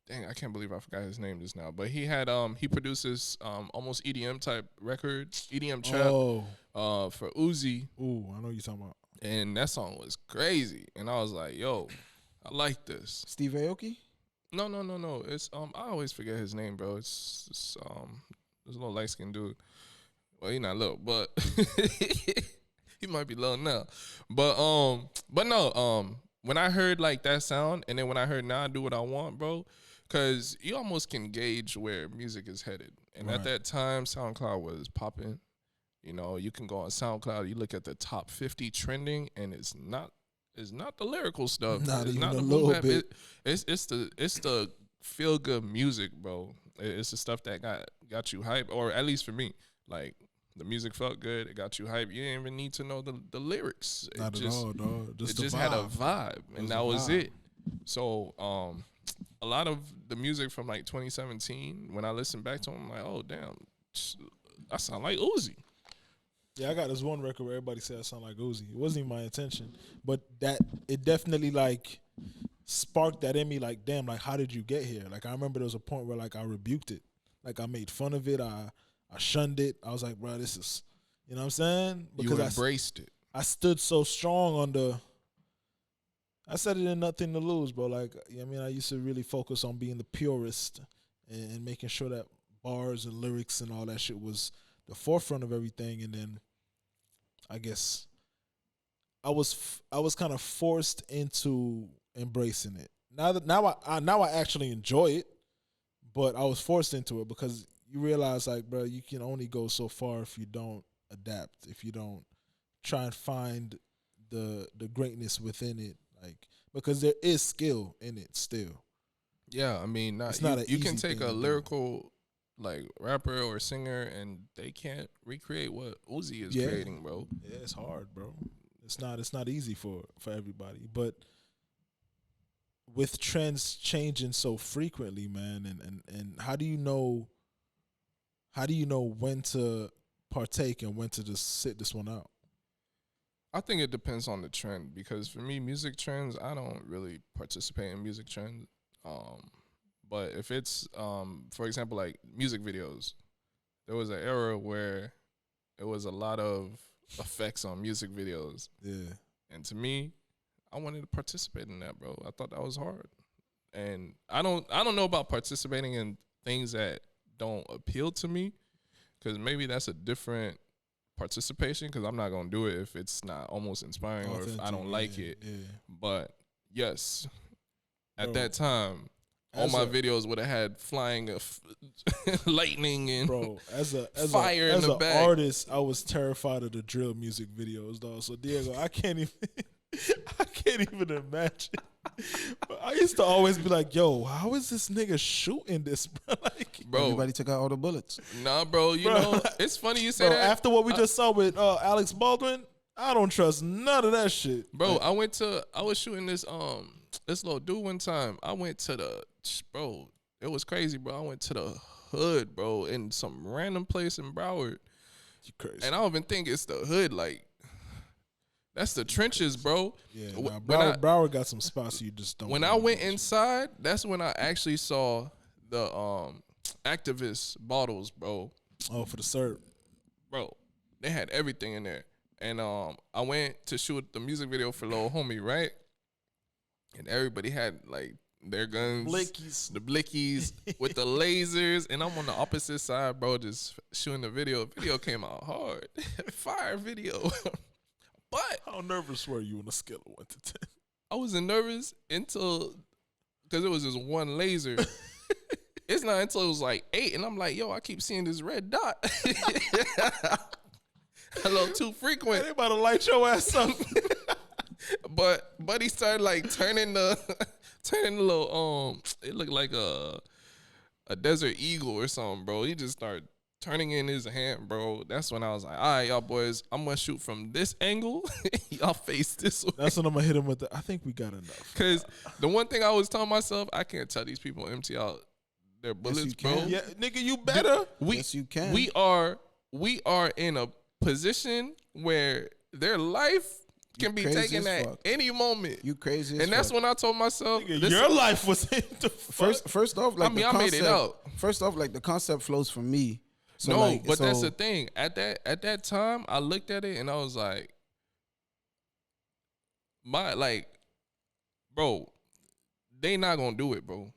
Dang, I can't believe I forgot his name just now. But he had he produces almost EDM type records, EDM trap Oh, for Uzi, ooh, I know what you're talking about. and that song was crazy. And I was like, yo, I like this. Steve Aoki. No. It's I always forget his name, bro. It's this little light skinned dude. Well, he not little, but he might be little now. But no, when I heard like that sound, and then when I heard "Now I Do What I Want," bro, because you almost can gauge where music is headed. And Right. at that time, SoundCloud was popping. You know, you can go on SoundCloud, you look at the top 50 trending, and it's not the lyrical stuff. Not it's even not a the little boom bap. bit. It's the feel good music, bro. It's the stuff that got you hype, or at least for me, like the music felt good. It got you hype. You didn't even need to know the lyrics. It Not just, at all, dog. It Just the just had a vibe. vibe, and that a was vibe. it. So, a lot of the music from like 2017, when I listen back to them, I'm like, oh damn, I sound like Uzi. Yeah, I got this one record where everybody said I sound like Uzi. It wasn't even my intention, but that it definitely like sparked that in me. Like, damn, like how did you get here? Like, I remember there was a point where like I rebuked it, like I made fun of it, I shunned it. I was like, bro, this is, you know what I'm saying? You embraced it. I stood so strong on the. I said it in Nothing to Lose, bro. Like, I mean, I used to really focus on being the purist and making sure that bars and lyrics and all that shit was the forefront of everything. And then, I guess, I was kind of forced into embracing it. Now I actually enjoy it, but I was forced into it because you realize, like, bro, you can only go so far if you don't adapt, if you don't try and find the greatness within it, like because there is skill in it still. Yeah, I mean, It's not an you can easy take thing a to do. lyrical like rapper or singer and they can't recreate what Uzi is Yeah. creating, bro. Yeah, it's hard, bro. It's not easy for everybody, but with trends changing so frequently, man, and how do you know when to partake and when to just sit this one out? I think it depends on the trend because for me, music trends, I don't really participate in music trends. But if it's, for example, like music videos, there was an era where it was a lot of effects on music videos. Yeah. And to me, I wanted to participate in that, bro. I thought that was hard. And I don't know about participating in things that don't appeal to me because maybe that's a different participation because I'm not going to do it if it's not almost inspiring or if I don't like it. Yeah. But yes, at Bro, that time, all as my a- videos would have had flying lightning and Bro, as Fire in as the an back. artist, I was terrified of the drill music videos, dog. So Diego, I can't even I can't even imagine. But I used to always be like, "Yo, how is this nigga shooting this, bro?" Like, bro. Everybody took out all the bullets. Nah, bro. You Bro. know, it's funny you say bro, that. after what we just saw with Alex Baldwin, I don't trust none of that shit, Bro, Like, I was shooting this little dude one time. I went to bro, it was crazy, bro. I went to the hood, bro, in some random place in Broward. you crazy. And I don't even think it's the hood, like that's the trenches, bro. Yeah, Wh- nah, when I- Broward got some spots you just don't. When I went inside, that's when I actually saw the activist bottles, bro. oh, for the syrup. Bro, they had everything in there. And I went to shoot the music video for Lil Homie, right? And everybody had like their guns, Blickies. the blickies with the lasers, and I'm on the opposite side, bro, just shooting the video. Video came out hard, fire video. But How nervous were you on a scale of 1 to 10? I wasn't nervous until because it was just one laser. It's not until it was like 8, and I'm like, yo, I keep seeing this red dot. A little too frequent. They about to light your ass up. But Buddy started like turning the little it looked like a desert eagle or something, bro. He just started turning in his hand, bro. That's when I was like, all right, y'all boys, I'm gonna shoot from this angle. Y'all face this way. That's when I'm gonna hit him with the. I think we got enough. Cause the one thing I was telling myself, I can't tell these people empty out their bullets, you bro. can. Yeah, nigga, you better. Yes, you can. We are in a position where their life can be crazy taken as at fuck. any moment. You crazy as And that's fuck. when I told myself, Nigga, this- your life was in the First off, like I mean, the I made concept, it out. First off, like the concept flows from me. So no, like, but that's so- the thing. At that time, I looked at it and I was like, bro, they not gonna do it, bro.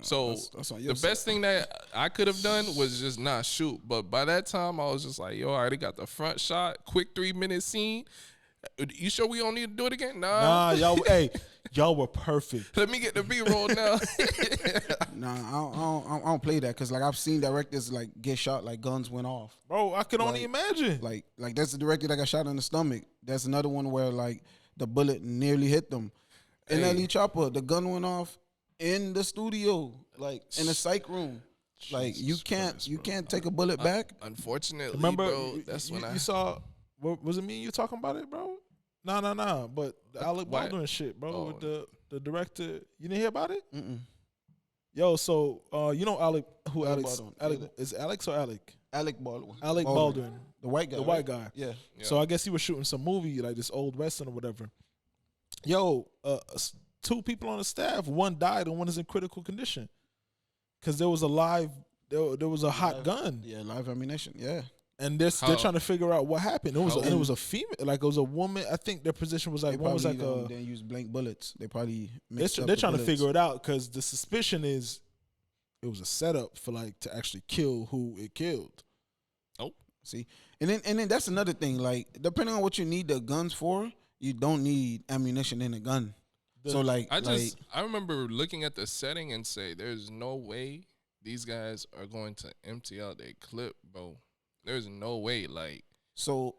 So that's on the your best thing that I could have done was just not shoot. But by that time, I was just like, yo, I already got the front shot, quick 3-minute scene. You sure we don't need to do it again? Nah, y'all. Hey, y'all were perfect. Let me get the B-roll now. Nah, I don't play that because like I've seen directors like get shot like guns went off. Bro, I can only Like- imagine. Like that's the director that got shot in the stomach. That's another one where like the bullet nearly hit them. In Hey. LE Chopper, the gun went off in the studio, like in the psych room. Like you Jesus can't Christ, you bro. can't take a bullet back. Unfortunately, Remember, bro, that's when I you saw. What was it? Me and you talking about it, bro? Nah. But the Alec Why- Baldwin shit, bro. Oh. With the director, you didn't hear about it? Mm-mm. Yo, so you know Alec? Who Alec Alex? Baldwin. Alec Yeah. is Alex or Alec? Alec Baldwin. Alec Baldwin, The white guy. the white right? guy. Yeah. Yeah. So I guess he was shooting some movie like this old western or whatever. Yo, 2 people on the staff, one died and one is in critical condition because there was a live, there was a hot gun, Yeah, live ammunition. Yeah. and they're How- trying to figure out what happened. It was how- and it was a female, like it was a woman. I think their position was like They one was like probably a. didn't use blank bullets. They probably They're, mixed up they're the trying to bullets. figure it out because the suspicion is it was a setup for like to actually kill who it killed. See, and then that's another thing. Like, depending on what you need the guns for, you don't need ammunition in a gun. So like, I remember looking at the setting and say, there's no way these guys are going to empty out their clip, bro. There's no way. Like, so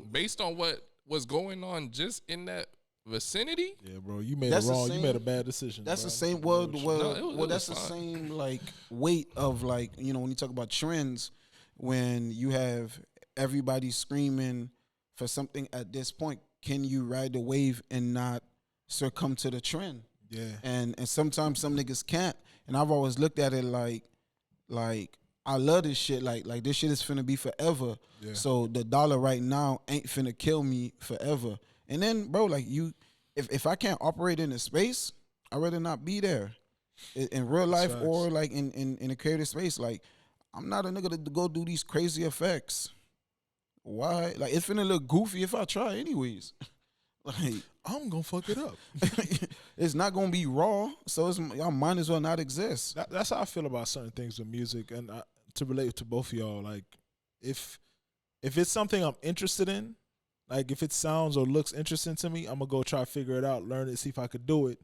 based on what was going on just in that vicinity. Yeah, bro, you made That's it the wrong. You made a same- bad decision. That's bro. the same. I'm Well, with you. well, No, it was- well it that's the was fine. same like weight of like when you talk about trends, when you have everybody screaming for something at this point, can you ride the wave and not succumb to the trend? Yeah, And sometimes some niggas can't. And I've always looked at it like I love this shit. Like this shit is finna be forever. Yeah. So the dollar right now ain't finna kill me forever. And then, bro, like if I can't operate in the space, I'd rather not be there. In real life facts. or like in a creative space. Like I'm not a nigga to go do these crazy effects. Why? Like it's finna look goofy if I try anyways. Like I'm gonna fuck it up. it's not gonna be raw, so y'all might as well not exist. That's how I feel about certain things with music, and to relate to both of y'all, like if it's something I'm interested in, like if it sounds or looks interesting to me, I'm gonna go try to figure it out, learn it, see if I could do it,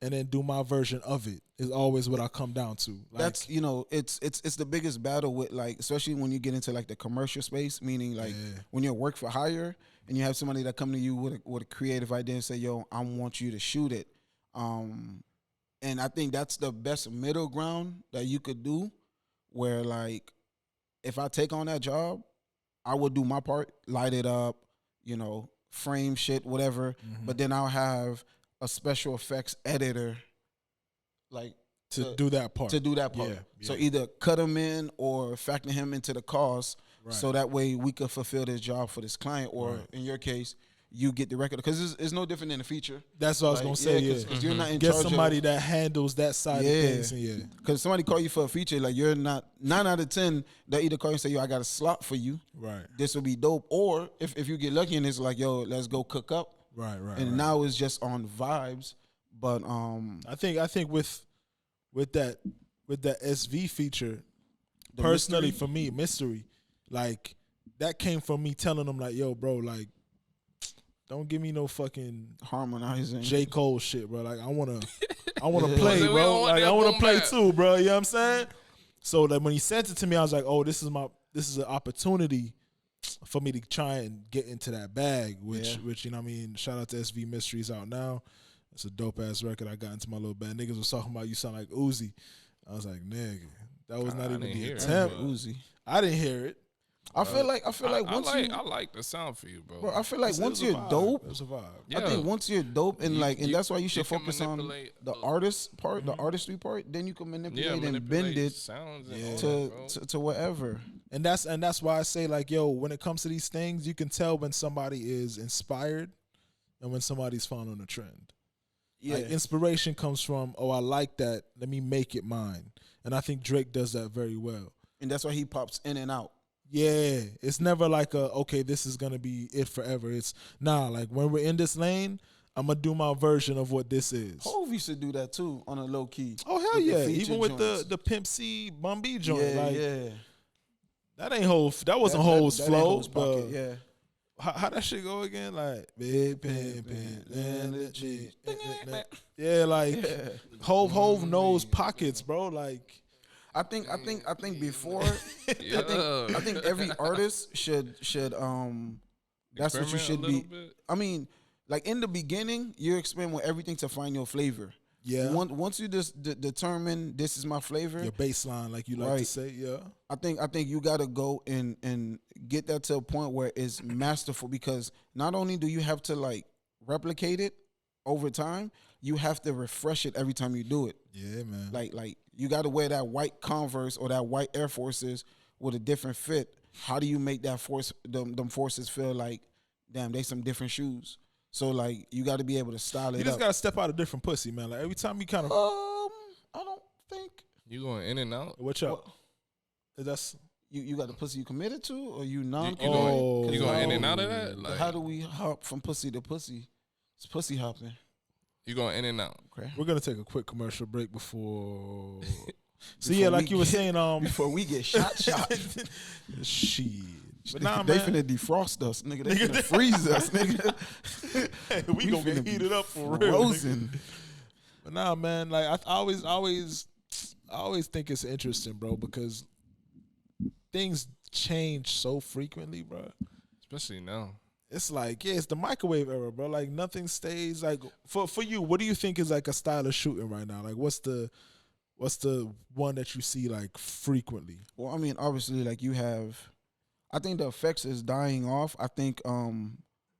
and then do my version of it. Is always what I come down to. Like, That's it's the biggest battle with like, especially when you get into like the commercial space, meaning like Yeah. when you're work for hire and you have somebody that come to you with a creative idea and say, yo, I want you to shoot it. And I think that's the best middle ground that you could do, where like if I take on that job, I would do my part, light it up, frame shit, whatever. Mm-hmm. But then I'll have a special effects editor, like to do that part. to do that part. Yeah, So yeah. either cut him in or factor him into the cost, Right. so that way we could fulfill this job for this client. Or Right. in your case, you get the record, because it's no different than a feature. That's what I was Like, gonna say. Yeah, 'cause you're not in get charge somebody of, that handles that side Yeah. of things. And yeah, because somebody call you for a feature, like you're not 9 out of 10. They either call you and say, yo, I got a slot for you. right, This would be dope. Or if you get lucky and it's like, yo, let's go cook up. right. And right. now it's just on vibes. But I think with that SV feature, The personally mystery? for me, mystery, like that came from me telling them like, yo, bro, like don't give me no fucking harmonizing. J. Cole shit, bro. Like I wanna Yeah. play, We bro. don't want Like that I wanna boom play bap. too, bro. You know what I'm saying? So like when he sent it to me, I was like, oh, this is an opportunity for me to try and get into that bag, which you know what I mean, shout out to SV Mysteries out now. It's a dope ass record. I got into my little band. Niggas was talking about you sound like Uzi. I was like, nigga, that was I not even didn't the hear it, attempt. but- Uzi. I like Uzi. I feel like once I like the sound for you, bro. bro, I feel like It once was a you're vibe. dope, It was a vibe. I think once you're dope and and that's why you should can focus on manipulate the artist part, the artistry part. Then you can manipulate and bend it sounds and Yeah. all to, that, bro. to whatever. And that's why I say like, yo, when it comes to these things, you can tell when somebody is inspired and when somebody's following a trend. Yeah, Like inspiration comes from, oh, I like that. Let me make it mine. And I think Drake does that very well. and that's why he pops in and out. Yeah, it's never like okay, this is gonna be it forever. It's like when we're in this lane, I'm gonna do my version of what this is. Hove used to do that too on a low key. Oh hell with the yeah! feature Even with joints. the Pimp C Bun B joint, Yeah, like yeah. that ain't Hov. That wasn't Hov's That ain't flow. Hove's pocket, but yeah. how that shit go again? Like big pimp energy. Yeah, like Yeah. Hov knows pockets, bro. Like I think before Yeah. I think every artist should that's what you Experiment should a be. little bit. I mean, like in the beginning, you experiment with everything to find your flavor. yeah, Once you just determine this is my flavor, your baseline, like you like to Right. say, yeah. I think you gotta go and get that to a point where it's masterful, because not only do you have to like replicate it over time, you have to refresh it every time you do it. Yeah, man. Like you gotta wear that white Converse or that white Air Forces with a different fit. How do you make that them forces feel like, damn, they some different shoes? So like you got to be able to style it You just up. gotta step out a different pussy, man. Like every time you kind of I don't think You going in and out? watch out. That's you got the pussy you committed to, or you You, non. you going, you Oh. going in and out of that? Like, How do we hop from pussy to pussy? It's pussy hopping. you going in and out? Okay. we're gonna take a quick commercial break before. So Before yeah, like we you were get- saying, Before we get shot. shit. But nah, they man, finna defrost us, nigga. They finna freeze us, nigga. we gonna finna get be heated up for real. nigga. Frozen. But nah, man, like I always think it's interesting, bro, because things change so frequently, bro. Especially now. it's like, yeah, it's the microwave era, bro. Like nothing stays. Like for you, what do you think is like a style of shooting right now? Like what's the one that you see like frequently? Well, I mean, obviously, like you have, I think the effects is dying off. I think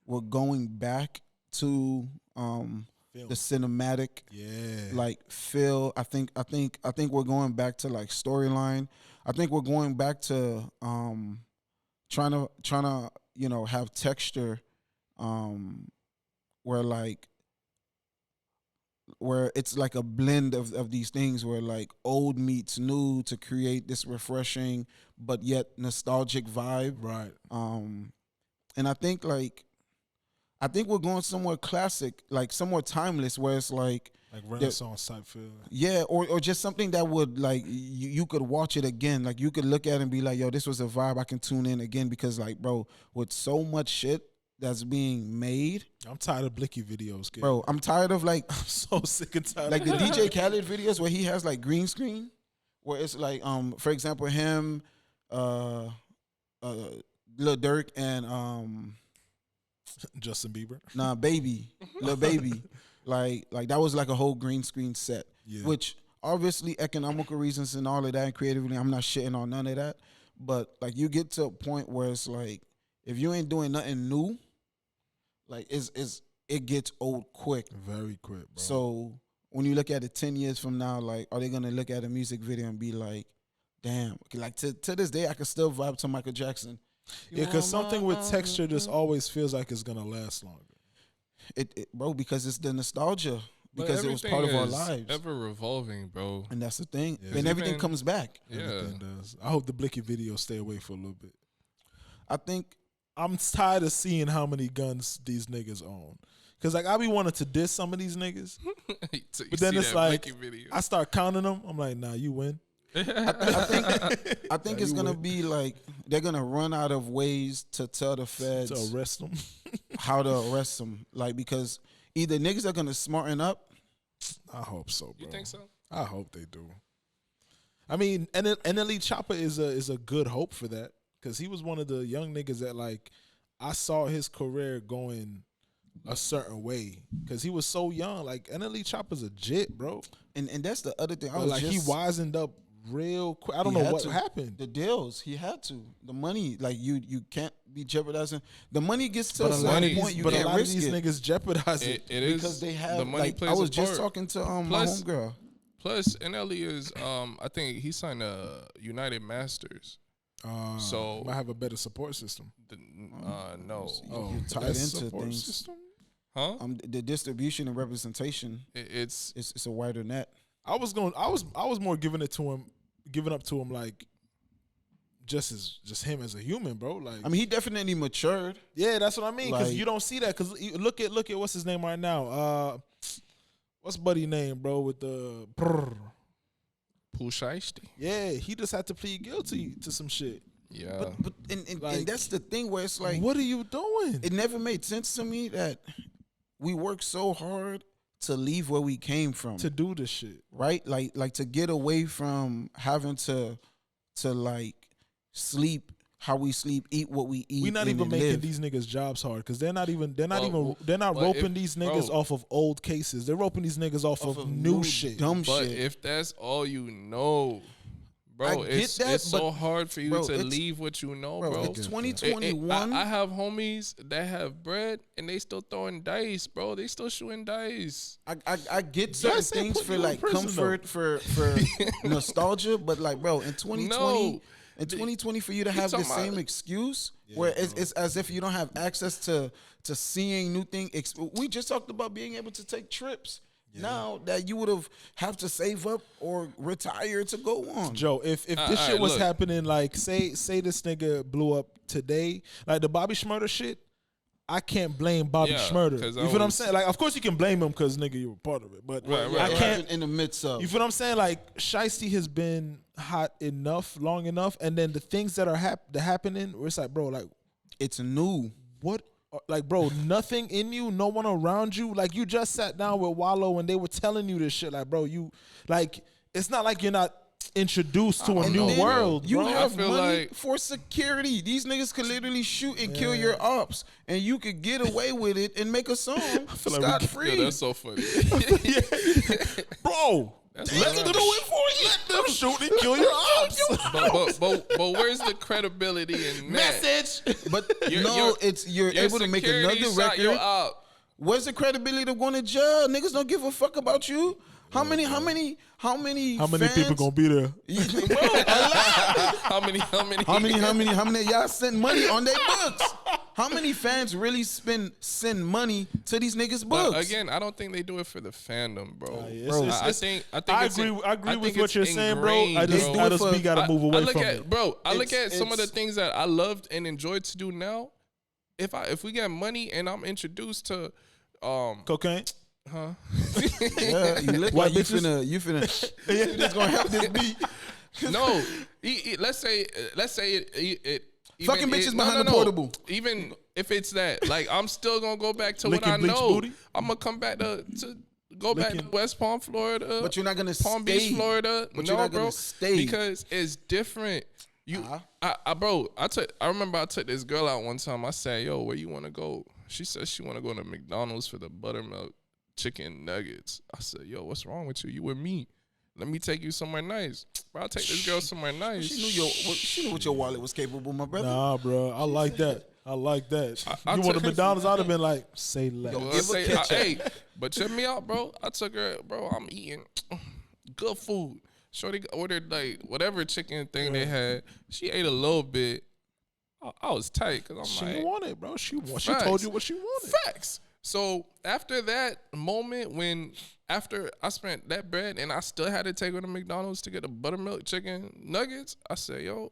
we're going back to Film. the cinematic Yeah. like feel. I think we're going back to like storyline. I think we're going back to trying to have texture where it's like a blend of these things where like old meets new to create this refreshing but yet nostalgic vibe. Right. And I think we're going somewhere classic, like somewhere timeless, where it's like Renaissance type feel. yeah, or just something that would like you could watch it again. Like you could look at it and be like, yo, this was a vibe I can tune in again, because like, bro, with so much shit that's being made, I'm tired of Blicky videos, kid. bro, I'm tired of like I'm so sick and tired. like of the DJ Khaled videos where he has like green screen, where it's like for example him, Lil Durk and Justin Bieber. Lil Baby, like that was like a whole green screen set, Yeah. which obviously economical reasons and all of that, and creatively, I'm not shitting on none of that, but like you get to a point where it's like if you ain't doing nothing new, like it gets old quick. Very quick, bro. So when you look at it 10 years from now, like, are they gonna look at a music video and be like, damn, like to this day I can still vibe to Michael Jackson. yeah, because something with texture just always feels like it's gonna last longer. It bro, because it's the nostalgia, But because it was part of our everything is lives. Ever revolving, bro. And that's the thing. Yeah. And everything Even- comes back. Yeah. Everything does. I hope the Blicky videos stay away for a little bit. I think I'm tired of seeing how many guns these niggas own. Cause like I be wanting to diss some of these niggas, So you but then see it's that like Blicky video. I start counting them. I'm like, nah, you win. I think Yeah, it's you gonna would. be like they're gonna run out of ways to tell the feds To arrest them. how to arrest them. Like, because either niggas are gonna smarten up. I hope so, bro. You think so? I hope they do. I mean, NLE Chopper is a good hope for that, because he was one of the young niggas that like I saw his career going a certain way, because he was so young. Like NLE Chopper's a jit, bro. And that's the other thing. I But, was like just, he wisened up real quick. I don't He know had what to. happened. the deals, he had to. The money, like you can't be jeopardizing. The money gets to But a a lot certain of these, point you but a can't lot of risk these it niggas jeopardize it. It is because they have. the money Like, plays I was a just part. talking to my Plus- homegirl. Plus, NLE is I think he signed a United Masters. So- might have a better support system. No, You're tied less into support things. system? huh? The distribution and representation, It's it's a wider net. I was more giving up to him like just him as a human, bro. Like I mean, he definitely matured. yeah, that's what I mean. Because Like- you don't see that. Because look at what's his name right now. What's buddy name, bro? With the Pooh Shiesty. yeah, he just had to plead guilty to some shit. Yeah. But and Like- that's the thing where it's like what are you doing? it never made sense to me that we worked so hard to leave where we came from, to do this shit. right? Like to get away from having to like sleep how we sleep, eat what we eat. We're not and even then making live. these niggas jobs hard, because they're not Well, roping if- these niggas bro. off of old cases. They're roping these niggas off of new shit. dumb But shit. if that's all you know, bro, I get it's that, so but- hard for you bro, to it's- leave what you know, bro, bro. it's get that. 2021. I have homies that have bread and they still throwing dice, bro. They still shooting dice. I get certain said things put for you in like prison, comfort, for nostalgia, but like, bro, in 2020, No. in 2020, for you to have the talking about- same excuse, where it's as if you don't have access to seeing new things. We just talked about being able to take trips. Now that you would have to save up or retire to go on. Joe, if this alright, shit was look. happening, like say this nigga blew up today, like the Bobby Schmurder shit, I can't blame Bobby Yeah, Schmurder. 'cause You I feel what I'm was- saying? Like, of course you can blame him because nigga you were part of it, but Right, I right, It can't. happened in the midst of. You feel what I'm saying? Like Shiesty has been hot enough, long enough, and then the things that are happening, where it's like, bro, like It's new. what? Like, bro, nothing in you, no one around you. Like, you just sat down with Wallow and they were telling you this shit. Like, bro, you, like, it's not like you're not. introduced to a And new then world, You bro. have I feel money like- for security. These niggas could literally shoot and kill your ops, and you could get away with it and make a song feel like scot we- free. Yo, that's so funny. Bro, That's let what them I'm- do it for you. Let them shoot and kill your ops. but where's the credibility in that? Message. But You're- you're Your able to make security another shot your record. op. Where's the credibility of going to jail? Niggas don't give a fuck about you. How many How many fans? people gonna be there? Bro, a lot. How many? How many of y'all send money on their books? How many fans really send money to these niggas' books? But again, I don't think they do it for the fandom, bro. I think I it's agree. I agree think with what it's you're saying, bro. I ingrained, just, do I it just for- we gotta move away I look from at, it. bro. I look It's- at some of the it's- things that I loved and enjoyed to do now. If we get money and I'm introduced to, Cocaine. huh? Yeah, you look White like you bitches? you just gonna help this beat. No, let's say it Fucking bitches behind the portable. Even if it's that, like, I'm still gonna go back to what Licking I bleach know. booty? I'm gonna come back to go back to Licking- West Palm, Florida. But you're not gonna Palm stay. Beach, Florida. But no, you're not bro, gonna stay. because it's different. You, bro, I remember I took this girl out one time. I said, "Yo, where you want to go?" She said she want to go to McDonald's for the buttermilk chicken nuggets. I said, "Yo, what's wrong with you? You with me? Let me take you somewhere nice." Bro, I'll take this girl somewhere nice. She knew what your wallet was capable, my brother. Nah, bro. I like that. I like that. I You want a took- McDonald's? I'd have been like, say less. Well, Give her ketchup. hey, but check me out, bro. I took her, bro. I'm eating good food. Shorty ordered like whatever chicken thing they had. She ate a little bit. I was tight because I'm She like, wanted, bro. She Facts. told you what she wanted. facts. So after that moment, after I spent that bread and I still had to take her to McDonald's to get the buttermilk chicken nuggets, I said, yo,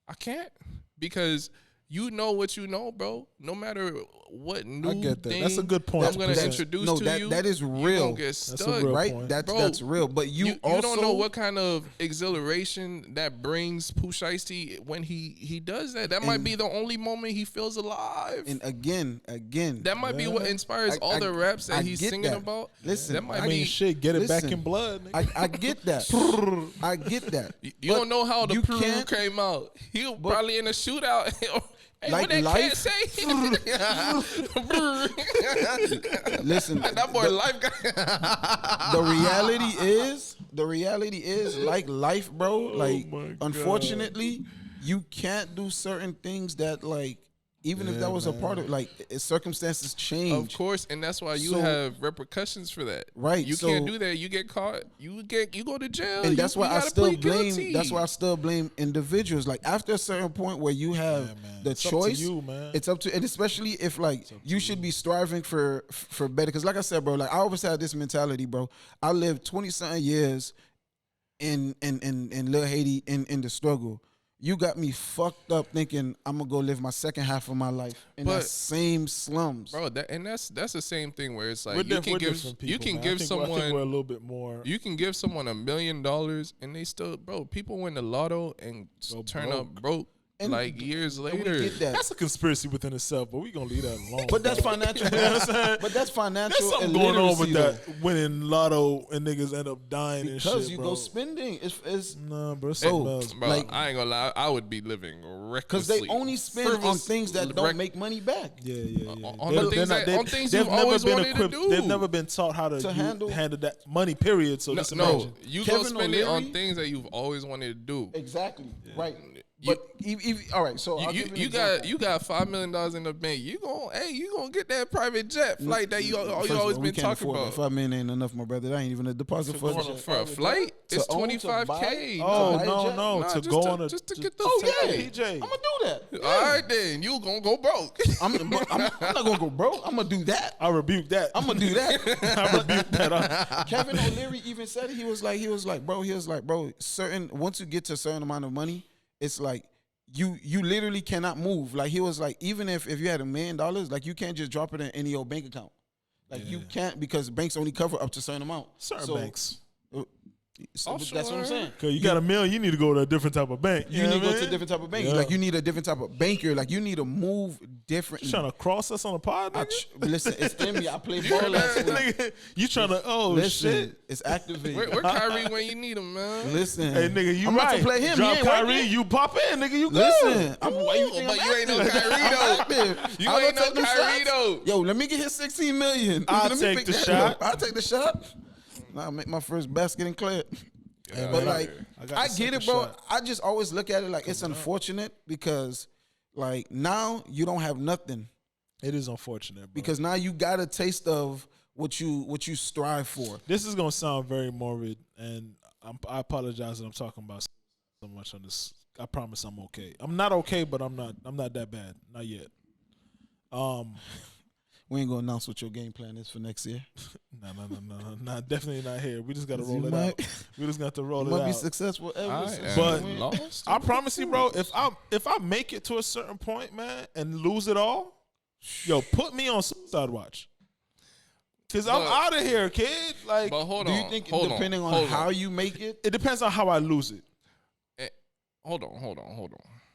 I can't, because you know what you know, bro. No matter what new I get that. thing That's a good point. I'm gonna That's- introduce no, to that- you, that is you real. gonna get That's a stuck. real Right? point. That's real. But you also don't know what kind of exhilaration that brings Pooh Shiesty when he does that. That might And- be the only moment he feels alive. and again, That might be what inspires all the raps that I he's get singing that. about. Listen, that might I mean, be. shit, get it back listen, in blood. Nigga. I get that. I get that. You don't know how the you Peru can't- came out. He was probably in a shootout. Hey, Like what that life? cat say? Listen, That boy life guy. the reality is like life, bro. Like, my God. unfortunately, you can't do certain things that, like, even if that was a part of, like, circumstances change. Of course, and that's why you So- have repercussions for that. Right, You so- can't do that. You get caught. You go to jail. And that's why you I gotta still plead blame. guilty. That's why I still blame individuals. Like, after a certain point where you have Yeah, man. the It's up to choice, you, man. it's up to, and especially if, like, you should be striving for better. Because, like I said, bro, like, I always had this mentality, bro. I lived 20-something years in Lil Haiti in the struggle. You got me fucked up thinking I'm gonna go live my second half of my life in But- that same slums. bro. That's the same thing where it's like We're you diff- can we're give different you people, can man. give I think someone we're a little bit more. you can give someone $1 million and they still, bro. People win the lotto and Go turn broke. up broke And- like years And we later. get that. That's a conspiracy within itself, but we gonna leave that alone. But that's bro. financial. You know what I'm saying? But that's financial. There's something going on with illiteracy, that winning lotto and niggas end up dying though. and Because shit, you bro. go spending. It's Nah, bro. It's Bro, something else. Bro, like- I ain't gonna lie. I would be living because recklessly. they only spend on frivolous- things that don't rec- make money back. Yeah. on the things that- on things you've always wanted to do. They've never been taught how to handle- handle that money. Period. So No, just imagine. you Kevin go spend it on O'Leary- things that you've always wanted to do. Exactly. Right. You- But all right. So I'll You, give you, an got example. you got $5 million in the bank. You gonna get that private jet flight that you First of always all, we been can't talking afford about. that. $5 million ain't enough, my brother. That ain't even a deposit for a jet. For a flight, it's To own, to buy? $25K. Oh buy a no, jet? no! Nah, to just go to- on a just to get the- Oh take yeah, a PJ. I'm gonna do that. All right, then you gonna go broke. I'm not gonna go broke. I'm gonna do that. I rebuke that. I'm gonna do that. I rebuke that. Kevin O'Leary even said it. He was like, bro, certain once you get to a certain amount of money, it's like you literally cannot move. Like he was like, even if you had $1 million, like you can't just drop it in any old bank account. Like you can't, because banks only cover up to a certain amount. Certain So, banks. So Offshore. that's what I'm saying. Cause you got $1 million, you need to go to a different type of bank. You know need to what go I to a mean? different type of bank. Yeah. Like you need a different type of banker. Like you need to move different. You trying to cross us on the pod, nigga? Listen, it's in me. I played ball last week. Nigga, you trying to? Oh Listen, shit! it's activated. Where Kyrie when you need him, man? Listen, Hey nigga, you I'm right. about to play him. Drop he ain't Kyrie, working. you pop in, nigga. You good? Listen, why you think But I'm you ain't no active? Kyrie, I'm though. active. You I'll ain't go no take them Kyrie, shots. though. Yo, let me get his 16 million. I'll Let me take pick the that shot. up. I'll take the shot. I'll make my first basket and clear. Yeah, But man, like, I got I the get it, second bro. shot. I just always look at it like it's unfortunate because, like, now you don't have nothing It is unfortunate, bro. because now you got a taste of what you strive for. This is gonna sound very morbid, and I apologize that I'm talking about so much on this. I promise I'm okay. I'm not okay, but I'm not that bad. Not yet. We ain't gonna announce what your game plan is for next year. No, definitely not here. We just gotta roll You it might- out. We just got to roll You it might be out. successful ever. I since But- you win. lost. I promise you, bro. If I make it to a certain point, man, and lose it all, yo, put me on Suicide Watch. Cause I'm But- out of here, kid. Like, But hold do on. you think hold depending on hold how you make it, it depends on how I lose it. Hold on.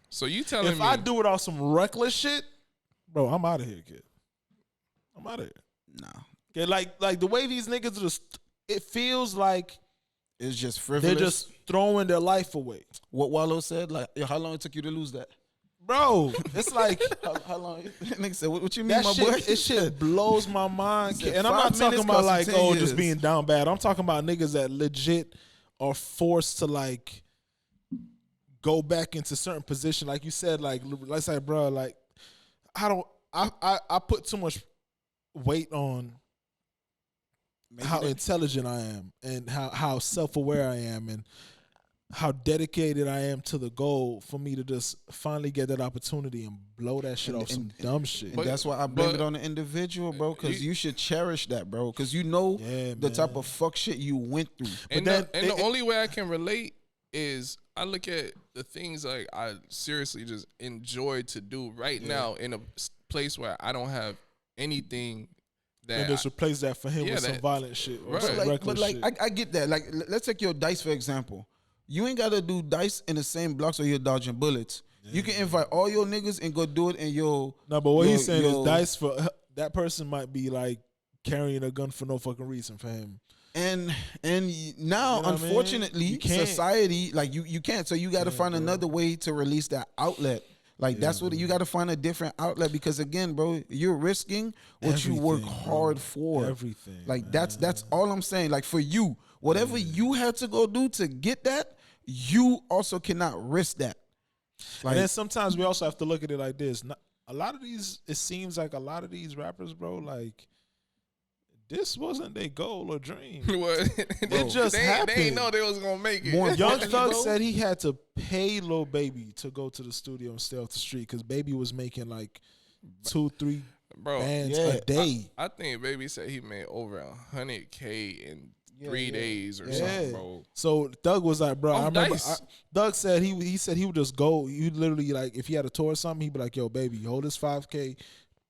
So you telling If me I do it off some reckless shit, bro, I'm out of here, kid. I'm out of here. nah, Okay, like the way these niggas just, it feels like it's just frivolous. they're just throwing their life away, what Wallow said. Like, yo, how long it took you to lose that? bro. It's like How long? Nigga said, what you mean, that my shit. boy? It shit blows my mind, He said kid. And I'm not 5 talking minutes about cost like him 10 just years. being down bad. I'm talking about niggas that legit are forced to like go back into certain position. Like you said, like let's say, bro, like I put too much weight on how intelligent I am and how self-aware I am and how dedicated I am to the goal for me to just finally get that opportunity and blow that shit off some dumb shit. And that's why I blame but- it on the individual, bro. Because you should cherish that, bro. Because you know Yeah, the type man. of fuck shit you went through. And, then the only way I can relate is I look at the things like I seriously just enjoy to do right now in a place where I don't have anything that And just replace that for him Yeah, with some that- violent shit or Right. some But reckless like, shit. I get that. Like, let's take your dice for example. You ain't gotta do dice in the same blocks or you're dodging bullets. You can invite all your niggas and go do it in your. No, but what yo- he's saying yo- is dice for that person might be like carrying a gun for no fucking reason for him. And now, You know what I mean? unfortunately, You can't. society like you can't. So you got to find another way to release that outlet. Like that's what you got to find a different outlet because again, bro, you're risking what you work Everything, hard bro. for. Everything. Like that's all I'm saying. Like for you, whatever you had to go do to get that, you also cannot risk that. Like And then sometimes we also have to look at it like this. A lot of these, it seems like a lot of these rappers, bro, like this wasn't their goal or dream. it just they happened. ain't know they was gonna make it. More Young importantly, Thug bro, said he had to pay Lil Baby to go to the studio and stay off the street because Baby was making like 2-3 Bro, bands yeah, a day. I think Baby said he made over 100K in Yeah, 3 yeah. days or Yeah. something, bro. So Doug was like, bro, I Off remember. Dice. Doug said he said he would just go. You literally like if he had a tour or something, he'd be like, "Yo, baby, hold this 5K,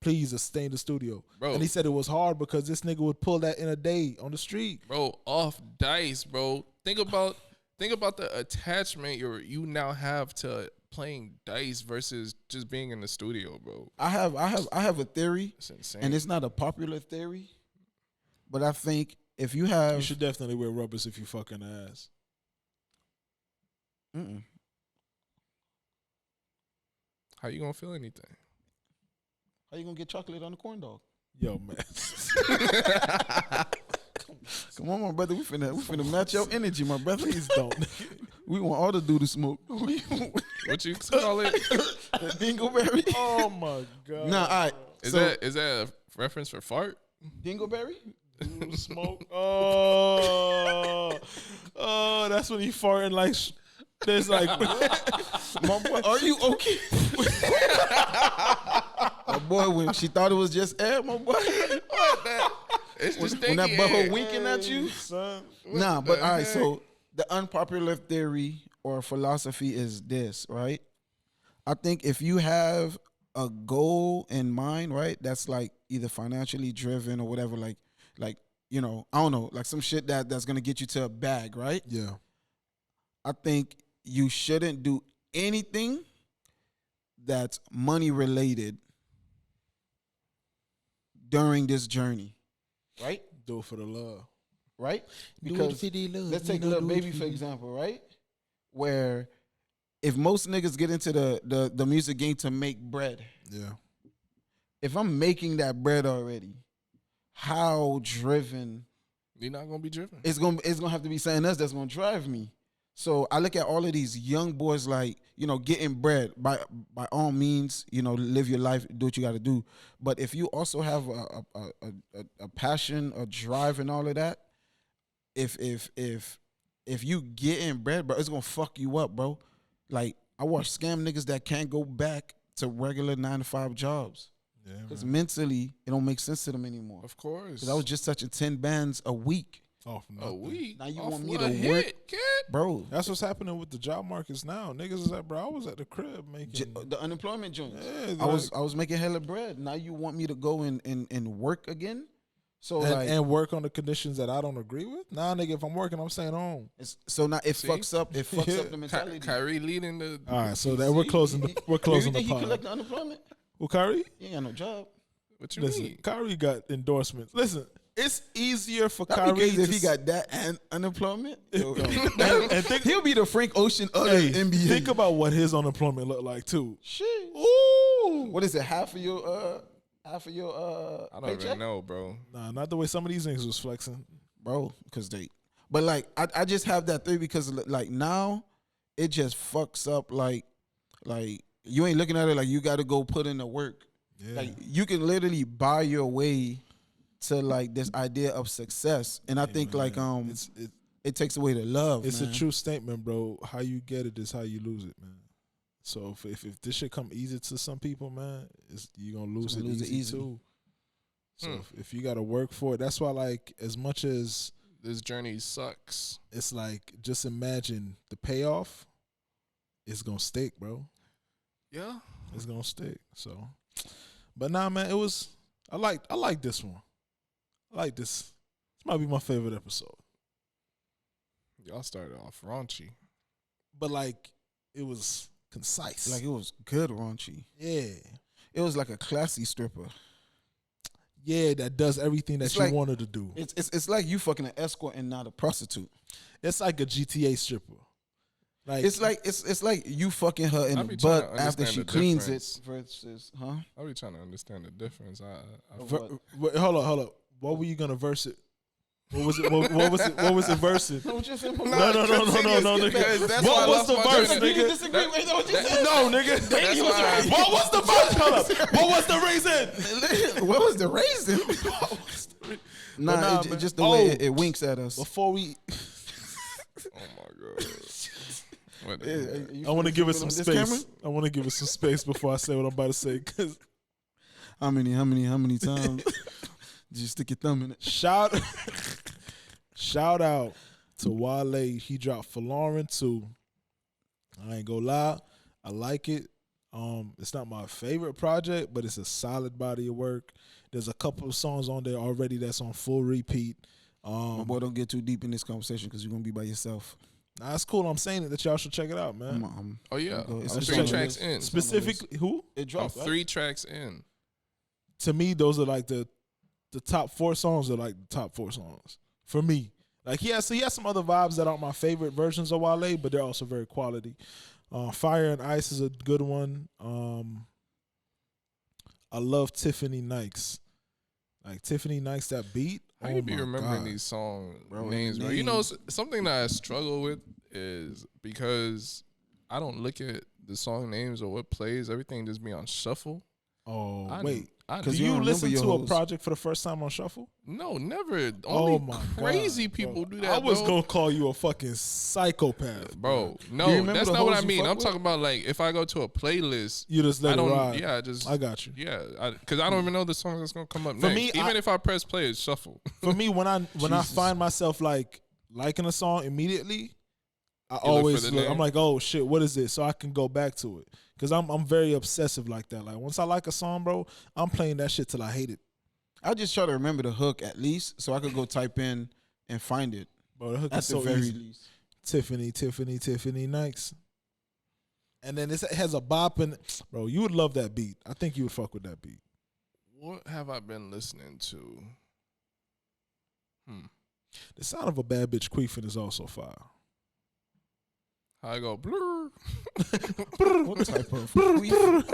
please, just stay in the studio." Bro. And he said it was hard because this nigga would pull that in a day on the street. Bro, off Dice, bro. Think about the attachment you now have to playing dice versus just being in the studio, bro. I have a theory, It's insane. and it's not a popular theory, but I think if you have You should definitely wear rubbers if you fucking ass. Mm-mm. How you gonna feel anything? How you gonna get chocolate on the corn dog? Yo, man. Come on, my brother. We finna match your energy, my brother. Please don't. We want all the dude to smoke. We want What you call it? the dingleberry. Oh my god. Nah, all right. Is So, that a reference for fart? dingleberry? Smoke. Oh, that's when you farting like. There's like. My boy, are you okay? My boy, when she thought it was just air, my boy. It's just When that stinky butthole air. winking at you. Son. Nah, but all right. heck? So the unpopular theory or philosophy is this, right? I think if you have a goal in mind, right, that's like either financially driven or whatever, like you know, I don't know, like some shit that's gonna get you to a bag, right? Yeah. I think you shouldn't do anything that's money related during this journey, right? Do it for the love. Right? Do it Because for the love. let's You take know, Lil do it Baby for for the- example, right? Where if most niggas get into the music game to make bread, Yeah. if I'm making that bread already, how driven You're not gonna be driven. it's gonna have to be something else that's gonna drive me. So I look at all of these young boys like, you know, getting bread by all means, you know, live your life, do what you got to do. But if you also have a passion, a drive, and all of that, if you getting bread, bro, it's gonna fuck you up, bro. Like I watch scam niggas that can't go back to regular 9 to 5 jobs Yeah. because Man. mentally it don't make sense to them anymore. Of course. Because I was just touching 10 bands a week, Off a nothing. week. Now you off want me one to hit, work- kid? bro. That's what's happening with the job markets now. Niggas is like, bro, I was at the crib making. The unemployment joints. Yeah, I was making hella bread. Now you want me to go and work again? So like, and work on the conditions that I don't agree with. Nah, nigga, if I'm working, I'm staying home. so now it See? fucks up. It fucks Yeah. up the mentality. Kyrie leading the. All right, so that we're closing the You pod. think he collect the unemployment? Well, Kyrie, He ain't got no job. What you listen, mean? Kyrie got endorsements. Listen, it's easier for That'd Kyrie be crazy if he s- got that and unemployment. Yo, and think, he'll be the Frank Ocean of hey, the NBA. think about what his unemployment looked like too. shit. Ooh, What is it? Half of your I don't paycheck? even know, bro. nah, not the way some of these niggas was flexing. Bro, because but like I just have that theory because like now it just fucks up like you ain't looking at it like you got to go put in the work. Yeah, Like you can literally buy your way to like this idea of success, and I think like it's it takes away the love. it's man. a true statement, bro. How you get it is how you lose it, man. So if this shit come easy to some people, man, you gonna lose, gonna it, lose it easy easy. too. So if you gotta work for it, that's why like as much as This journey sucks. it's like just imagine the payoff, it's gonna stick, bro. Yeah. It's gonna stick. So, but nah, man, it was. I like this one. I like this. This might be my favorite episode. Y'all started off raunchy. But like, it was concise. Like it was good raunchy. yeah, It was like a classy stripper. yeah, that does everything that It's you like- wanted to do. It's like you fucking an escort and not a prostitute. It's like a GTA stripper. Like It's like you fucking her in I the be trying butt to after understand she the cleans difference. it versus, huh? I be trying to understand the difference. I Wait, hold up. What were you gonna verse it? What was it? What was it versing? No, what you said? No, nigga. That's why What I was lost the my verse, train of- nigga? disagree. Wait, no, what you said? No, nigga. That's why What was the verse? Hold up. What was the reason? What was the reason? Nah, nah, it man. just the way Oh. it winks at us. Before we, Oh my god. What the Yeah, heck? you I want to finna give it film some on this camera? space. I want to give it some space before I say what I'm about to say. Cause How many times did you stick your thumb in it? shout out to Wale. He dropped For Lauren too. I ain't gonna lie, I like it. It's not my favorite project, but it's a solid body of work. There's a couple of songs on there already that's on full repeat. My boy, don't get too deep in this conversation because you're gonna be by yourself. Nah, it's cool. I'm saying it that y'all should check it out, man. Oh yeah. Go- it's I'm just 3 on the tracks list. in. Specifically, who? It I'm dropped. right? 3 tracks in. To me, those are like the top 4 songs are like the top 4 songs for me. Like he has some other vibes that aren't my favorite versions of Wale, but they're also very quality. Fire and Ice is a good one. I love Tiffany Nikes. Like Tiffany Nikes, that beat. How Oh you be my remembering God. these song Bro, names, bro? names. You know, something that I struggle with is because I don't look at the song names or what plays. Everything just be on shuffle. Oh I- wait, I- do 'Cause you you don't remember listen your to a hoes. project for the first time on shuffle? No, never. Oh Only my crazy God, people bro. do that. I was bro. gonna call you a fucking psychopath, Bro, you no, remember that's the not what I hoes you mean. fuck I'm with? talking about like if I go to a playlist, You just let I it don't. ride. Yeah, just I got you. yeah, because I don't even know the songs that's gonna come up For next. me, Even if I press play, it's shuffle. For me, when I Jesus. find myself like liking a song immediately, I You look for always the look. I'm name? like, oh shit, what is it? So I can go back to it because I'm very obsessive like that. Like once I like a song, bro, I'm playing that shit till I hate it. I just try to remember the hook at least, so I could go type in and find it. Bro, the hook At is the so very easy. least. Tiffany Nikes. And then it has a bop in it. Bro, you would love that beat. I think you would fuck with that beat. What have I been listening to? The sound of a bad bitch queefing is also fire. How I go blur. What type of queef?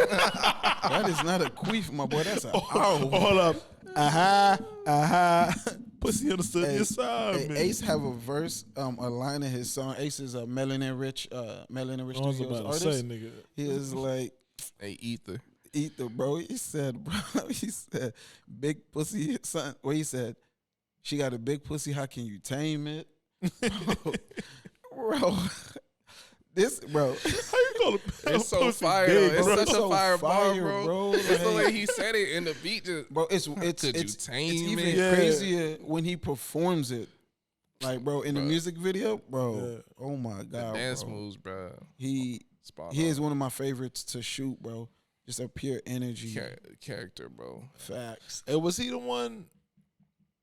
That is not a queef, my boy. That's a owl. Hold up. Pussy understood Hey, your side, Hey, man. Ace have a verse, a line in his song. Ace is a Melanin Rich I was Studios about to artist. say, nigga. He is like, Hey, Ether. Ether, bro. He said, big pussy, son. Well, he said, she got a big pussy. How can you tame it? Bro, this, bro. How you call it? It's so pussy fire. big, Though. It's bro? such So a fire bar, fire, bro. bro. It's the Like- way he said it, and the beat just. Bro, it's Could you tame even it? Yeah. crazier when he performs it. Like, bro, in the Bro. music video, bro. Yeah. Oh my The god, dance bro. moves, bro. He Spot he on. is one of my favorites to shoot, bro. Just a pure energy. Character, bro. Facts. Hey, was he the one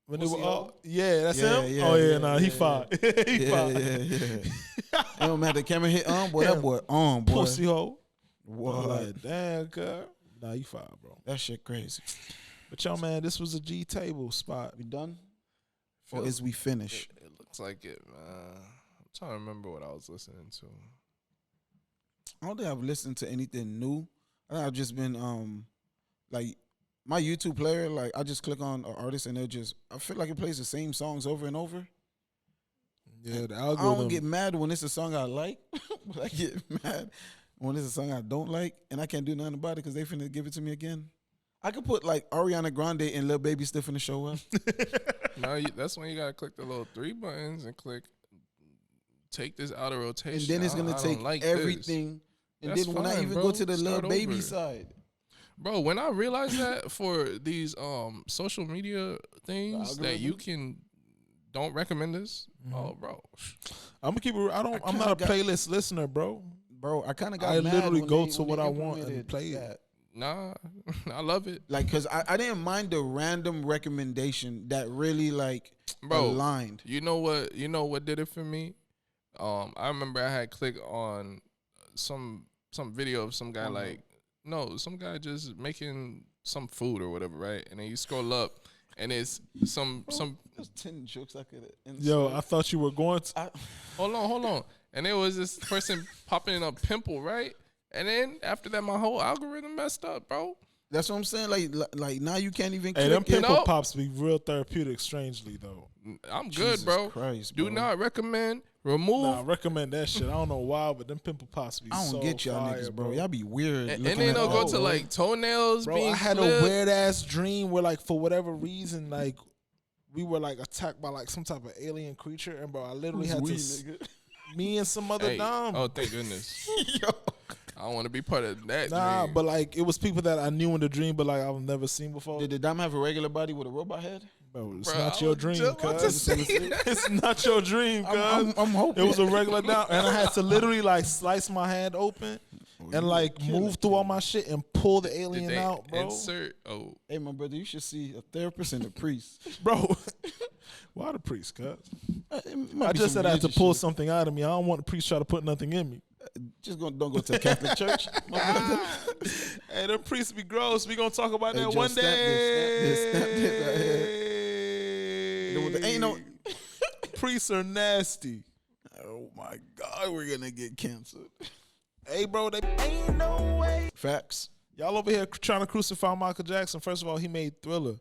when Was they were he all? all- Yeah, that's Yeah, him. yeah, Oh yeah, yeah, nah, he yeah, fine. He Yeah, fine. yeah. It don't matter. The camera hit on, boy. That boy on, boy. Pussy hoe. What? Like, damn, girl. Nah, you fine, bro. That shit crazy. But yo, man, this was a G table spot. We done? Or Feels- is we finished? It looks like it, man. I'm trying to remember what I was listening to. I don't think I've listened to anything new. I think I've just been like my YouTube player. Like I just click on an artist and it just I feel like it plays the same songs over and over. Yeah, the I algorithm. don't get mad when it's a song I like, but I get mad when it's a song I don't like, and I can't do nothing about it because they finna give it to me again. I could put like Ariana Grande and Lil Baby still finna show up. No, that's when you gotta click the little 3 buttons and click. Take this out of rotation. And then it's gonna I don't take like this. everything. And That's then when I fine, even bro. go to the Start Lil Baby over. side, Bro, when I realized that for these social media things that you can don't recommend this, oh bro. I'm gonna keep it. I'm not a playlist listener, bro. bro, I kind of got I mad literally when go they- to when what they I want and implemented play it. that. Nah, I love it. Like, cause I didn't mind the random recommendation that really like Bro, aligned. You know what did it for me? I remember I had clicked on some video of some guy some guy just making some food or whatever, right? And then you scroll up and it's some There's 10 jokes I could. Yo, I thought you were going to. hold on. And there was this person popping a pimple, right? And then after that, my whole algorithm messed up, bro. That's what I'm saying. Like now you can't even. Hey, them click it. pimple Nope. pops be real therapeutic, strangely though. I'm Jesus good, bro. Christ, Do bro. not recommend. Remove. Nah, I recommend that shit. I don't know why, but them pimple pops be I don't so get y'all fire, niggas, bro. Y'all be weird. and looking then at they'll that, go to bro. like toenails Bro, being I had clipped. a weird ass dream where, like, for whatever reason, like, we were like attacked by like some type of alien creature, and bro, I literally Who's had we, to. nigga? Me and some other Hey, dumb. oh, thank goodness. Yo. I don't want to be part of that. Nah, dream. but like it was people that I knew in the dream, but like I've never seen before. Did the Dom have a regular body with a robot head? Bro, it's Bro, not I your was dream, just about to cuz. say It's not your dream, cuz. I'm hoping. It was a regular down, and I had to literally like slice my hand open and like move through all my shit and pull the Did alien they out, bro. insert? Oh, Hey, my brother, you should see a therapist and a priest. Bro, why the priest, cuz? It might I be just some said I had to religious pull shit. something out of me. I don't want the priest try to put nothing in me. Just don't go to the Catholic church. My brother. Hey, them priests be gross. We gonna talk about Hey, that Joe, one snap this, snap this right day. Ain't no. Priests are nasty. Oh my God, we're gonna get canceled. Hey, bro, they ain't no way. Facts. Y'all over here trying to crucify Michael Jackson. First of all, he made Thriller.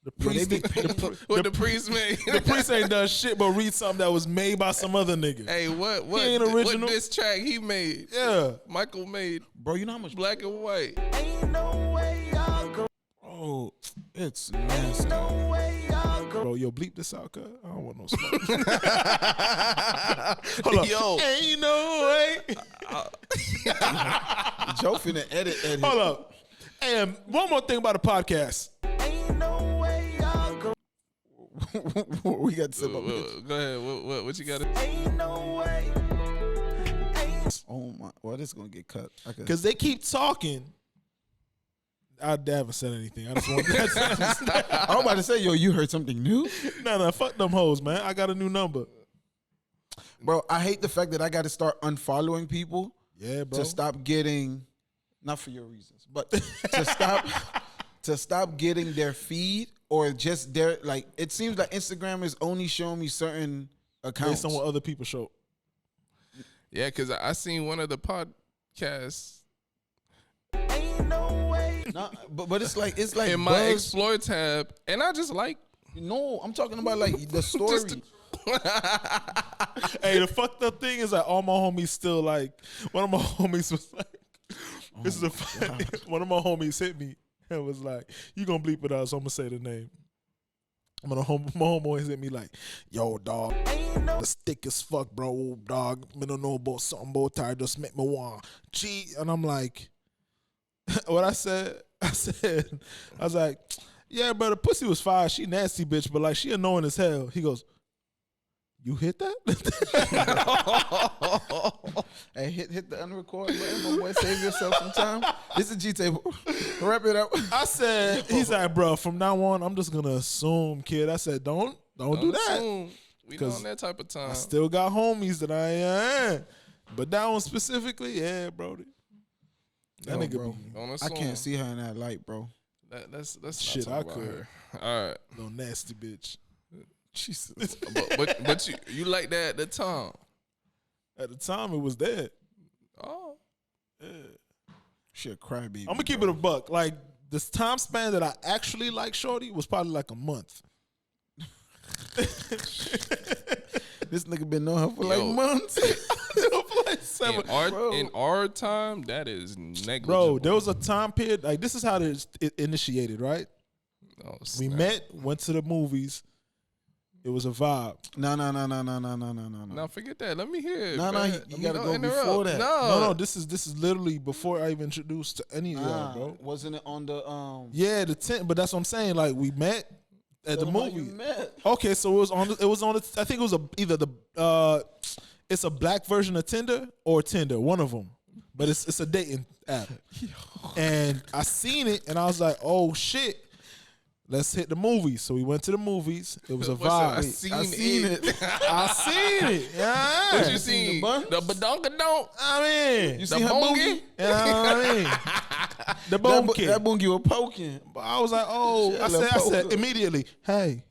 The Yeah, they priest, be what the priest made? the priest ain't done shit but read something that was made by some other nigga. Hey, what ain't original. What this track he made? Yeah. Michael made Bro, you know how much black and white. Oh, it's nasty. Bro, yo, bleep this out, cuz. I don't want no smoke. Hold up. Yo. Ain't no way. Joe finna edit. Hold up. And one more thing about the podcast. We got to say about this. Go ahead. What you got? Oh my, well, this is gonna get cut. Because they keep talking. I haven't said anything. I just want I'm about to say, yo, you heard something new, no, fuck them hoes, man. I got a new number. bro. I hate the fact that I got to start unfollowing people Yeah, bro. to stop getting, not for your reasons, but to stop getting their feed or just their like. It seems like Instagram is only showing me certain accounts. Based on what other people show. Yeah, because I seen one of the podcasts Nah, but it's like in my buzz. Explore tab, and I just like. No, I'm talking about like the story. Hey, the fucked up thing is that all my homies still like. One of my homies was like, "This is a funny." One of my homies hit me and was like, "You gonna bleep it out?" So I'm gonna say the name. My homeboys hit me like, "Yo, dog, the thick as fuck, bro, dog. Me don't know about something about her. Just make me want cheat." And I'm like, what I said, I was like, "Yeah, bro, the pussy was fire. She nasty bitch, but like she annoying as hell." He goes, "You hit that?" Hey, hit the unrecord button, my boy. Save yourself some time. This is G Table. Wrap it up. I said, he's like, "Bro, from now on, I'm just gonna assume, kid." I said, "Don't do that." Assume. We not 'Cause on that type of time. I still got homies that but that one specifically, yeah, bro. That Yo, nigga bro. be Don't I assume. can't see her in that light, bro. Let's Shit, not I talk about could. her. All right, no nasty bitch. Jesus. but you like that at the time. At the time, it was that. Oh, Shit, crybaby. I'm gonna keep it a buck. Like this time span that I actually like Shorty was probably like a month. This nigga been knowing her for like Yo. months. Like 7. in our time, that is negligible. Bro, there was a time period like this is how it initiated, right? Oh, We snap. met, went to the movies. It was a vibe. No. Now forget that. Let me hear it. No, man. you Let me gotta not go interrupt. before that. No, this is literally before I even introduced to any of y'all, bro. Wasn't it on the Yeah, the tent, but that's what I'm saying. Like we met at the tell 'em how you movie. met. Okay, so it was on. I think it was either the. It's a black version of Tinder or Tinder, one of them. But it's a dating app. And I seen it, and I was like, "Oh shit, let's hit the movies." So we went to the movies. It was a What's that? vibe. I seen it. I seen it. Yeah. What you seen? The badonkadonk. I mean, You The see her bongi? boogie? you know what I mean? The That, bone kid. that boogie was poking. But I was like, oh, Shit, I little said poker. immediately, hey.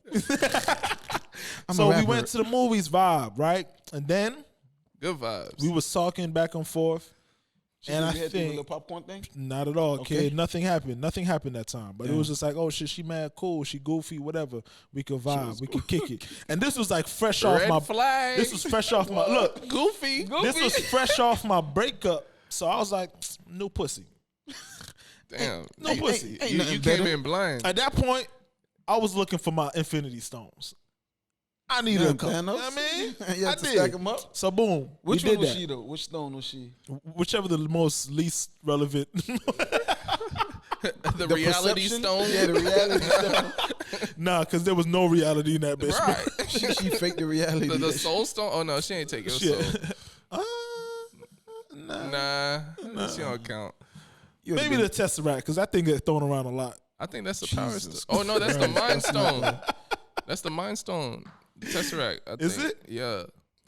I'm So a we rapper. went to the movies vibe, right? And then Good vibes. we was talking back and forth. And I You had to do a think little popcorn thing. not at all, Okay. kid. Nothing happened. Nothing happened that time. But it Yeah. was just like, oh shit, she mad cool, she goofy, whatever. We could vibe, we could kick it. And this was like fresh off Red my flag. This was fresh off my look. Goofy. This was fresh off my breakup. So I was like, new pussy. Damn. No pussy. ain't You nothing came better. in blind. At that point, I was looking for my Infinity Stones. I needed a couple. You know what I mean? You I had to did. stack them up. So boom, Which we one did was that. she though? Which stone was she? Whichever the most least relevant. the reality perception? stone. Yeah, the reality stone. Nah, because there was no reality in that bitch. Right. She faked the reality. The soul stone. Oh no, she ain't taking your soul. Shit. Nah. Nah, she don't count. You Maybe the Tesseract, because that thing gets thrown around a lot. I think that's the power stone. Jesus Oh no, that's the Christ. mind stone. That's the mind stone. The Tesseract. I Is think. it? Yeah.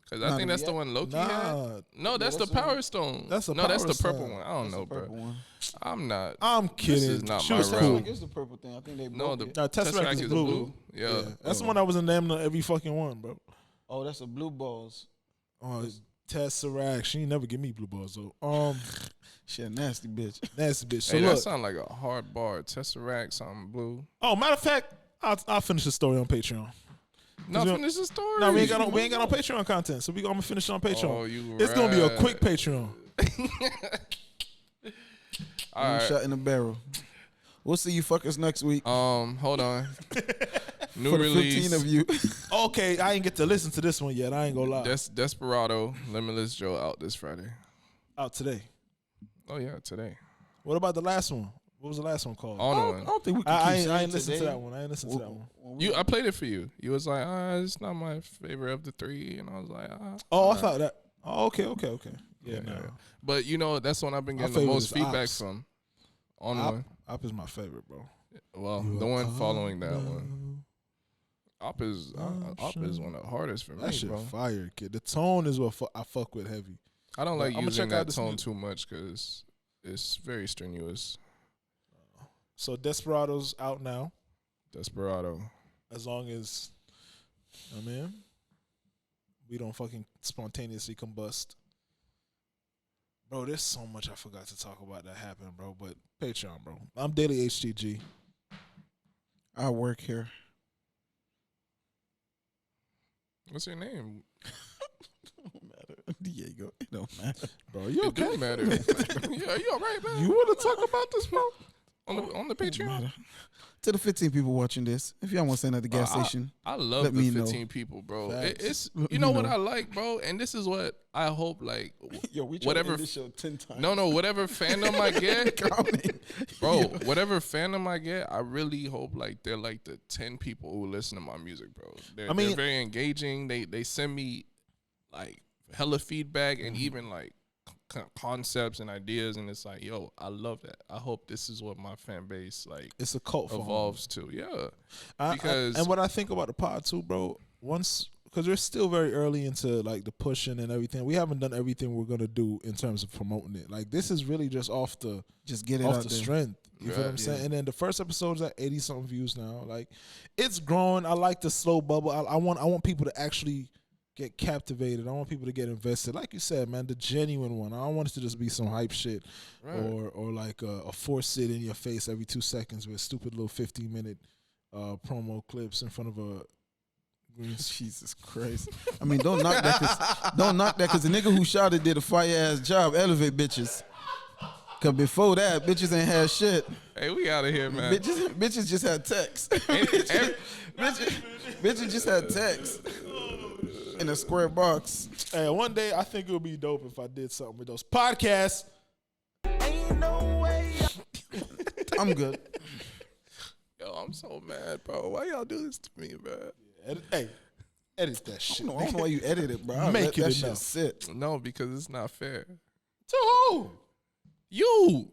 Because I Nah, think that's the yeah. one Loki had. Nah, No, that's the that's the one. power stone. That's the no, that's power the purple stone. one. I don't know, bro. purple one. I'm not. I'm kidding. is not She my was realm. cool. Tesseract is the purple thing. I think they No, broke the it. Nah, Tesseract is blue. Yeah. That's the one that was in damn near every fucking one, bro. Oh, that's a blue balls. Oh, Tesseract. She ain't never give me blue balls though. She a nasty bitch. Nasty bitch. So Hey, that look. sound like a hard bar. Tesseract, something blue. Oh, matter of fact, I'll finish the story on Patreon. No, we don't- finish the story. No, we ain't got no Patreon content, so I'm gonna finish it on Patreon. Oh, you It's gonna be a right. quick Patreon. All One right. shot in the barrel. We'll see you fuckers next week. Hold on. New For the release. 15 of you. Okay, I ain't get to listen to this one yet. I ain't gonna lie. Desperado, Limitless Joe out this Friday. Out today. Oh yeah, today. What about the last one? What was the last one called? On I one. don't think we can I keep ain't saying listened to today. that one. I ain't listened to that one. I played it for you. You was like, it's not my favorite of the three, and I was like, Oh, I thought that. Oh, okay. Yeah, yeah. no. But you know, that's when I've been My getting the favorite most is feedback Ops. from. On one. Op is my favorite, bro. Well, You the are one following that all one. Op is one of the hardest for That me, shit bro. fire, kid. The tone is what I fuck with heavy. I don't But like I'ma using check out that this tone new- too much because it's very strenuous. So Desperado's out now. Desperado. As long as, I mean, we don't fucking spontaneously combust. Bro, there's so much I forgot to talk about that happened, bro. But Patreon, bro. I'm Daily HTG. I work here. What's your name? Don't matter. Diego. It don't matter. Bro, you It okay? do matter. Yeah, you all right, man? You want to talk about this, bro? on the Don't Patreon? matter. To the 15 people watching this, if y'all want to send at the gas station, I love Let the me know. 15 people, bro. Facts. It's Let you me know what know. I like, bro, and this is what I hope. Like, yo, we whatever- this show 10 times. no, whatever fandom I get, Counting. bro, Yo. whatever fandom I get, I really hope like they're like the 10 people who listen to my music, bro. They're very engaging. They send me like hella feedback and even like concepts and ideas, and it's like, yo, I love that. I hope this is what my fan base like It's a cult following. evolves to. Yeah, Because and what I think about the pod too, bro. Because we're still very early into like the pushing and everything. We haven't done everything we're gonna do in terms of promoting it. Like this is really just off the Just get it off out the there. strength. You feel what I'm Right. saying? And then the first episode's at 80 something views now. Like it's growing. I like the slow bubble. I want people to actually get captivated. I want people to get invested. Like you said, man, the genuine one. I don't want it to just be some hype shit Right. or like a force it in your face every 2 seconds with stupid little 15-minute promo clips in front of a green Jesus Christ. I mean, don't knock that because the nigga who shot it did a fire ass job. Elevate bitches. Cause before that, bitches ain't had shit. Hey, we out of here, man. Bitches just had text. bitches just had text in a square box. Hey, one day I think it would be dope if I did something with those podcasts. I'm good. Yo, I'm so mad, bro. Why y'all do this to me, man? Edit that shit. I don't know why you edit it, bro. I Make let it that shit enough. sit. No, because it's not fair. To who? You,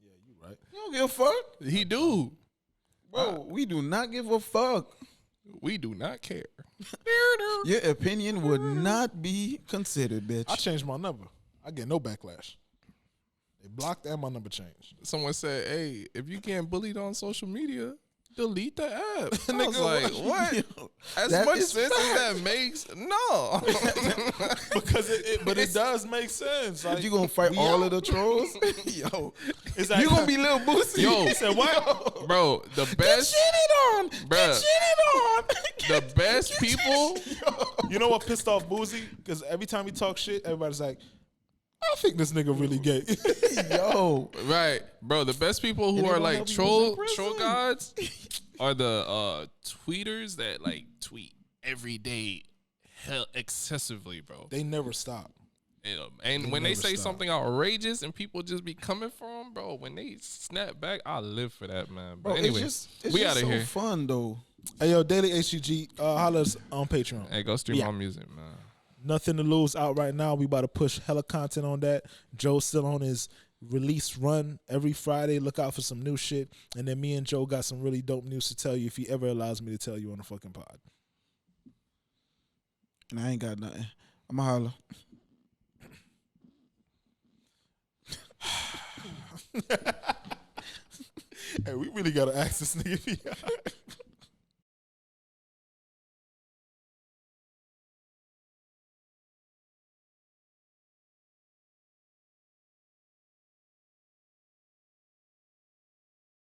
Yeah, you right. You don't give a fuck, he do. bro. We do not give a fuck. We do not care. Your opinion would not be considered, I bitch. changed my number. I get no backlash. They blocked and my number changed. Someone said, "Hey, if you getting bullied on social media, delete the app." I was Nigga, like, what? "What?" As That much is sense as that makes, no. Because it does make sense. Like, You gonna fight all of the trolls? Yo, is that you gonna be Lil Boosie? Yo, He said what? bro, the best, shitted on. Bruh. Get shitted on. the best people. You know what pissed off Boozy? Because every time he talks shit, everybody's like, I think this nigga really gay. Yo, Right, bro. The best people who And they are don't like know he was in troll prison. gods are the tweeters that like tweet every day, hell excessively, bro. They never stop. And when they never say stop. something outrageous and people just be coming for them, bro. When they snap back, I live for that, man. But bro, anyway, it's we just out of so here. fun though. Hey, yo, Daily HGG, holla us on Patreon. Hey, go stream Yeah. my music, man. Nothing to Lose out right now. We about to push hella content on that. Joe's still on his release run every Friday. Look out for some new shit. And then me and Joe got some really dope news to tell you if he ever allows me to tell you on the fucking pod. And I ain't got nothing. I'ma holler. Hey, we really gotta ask this nigga if he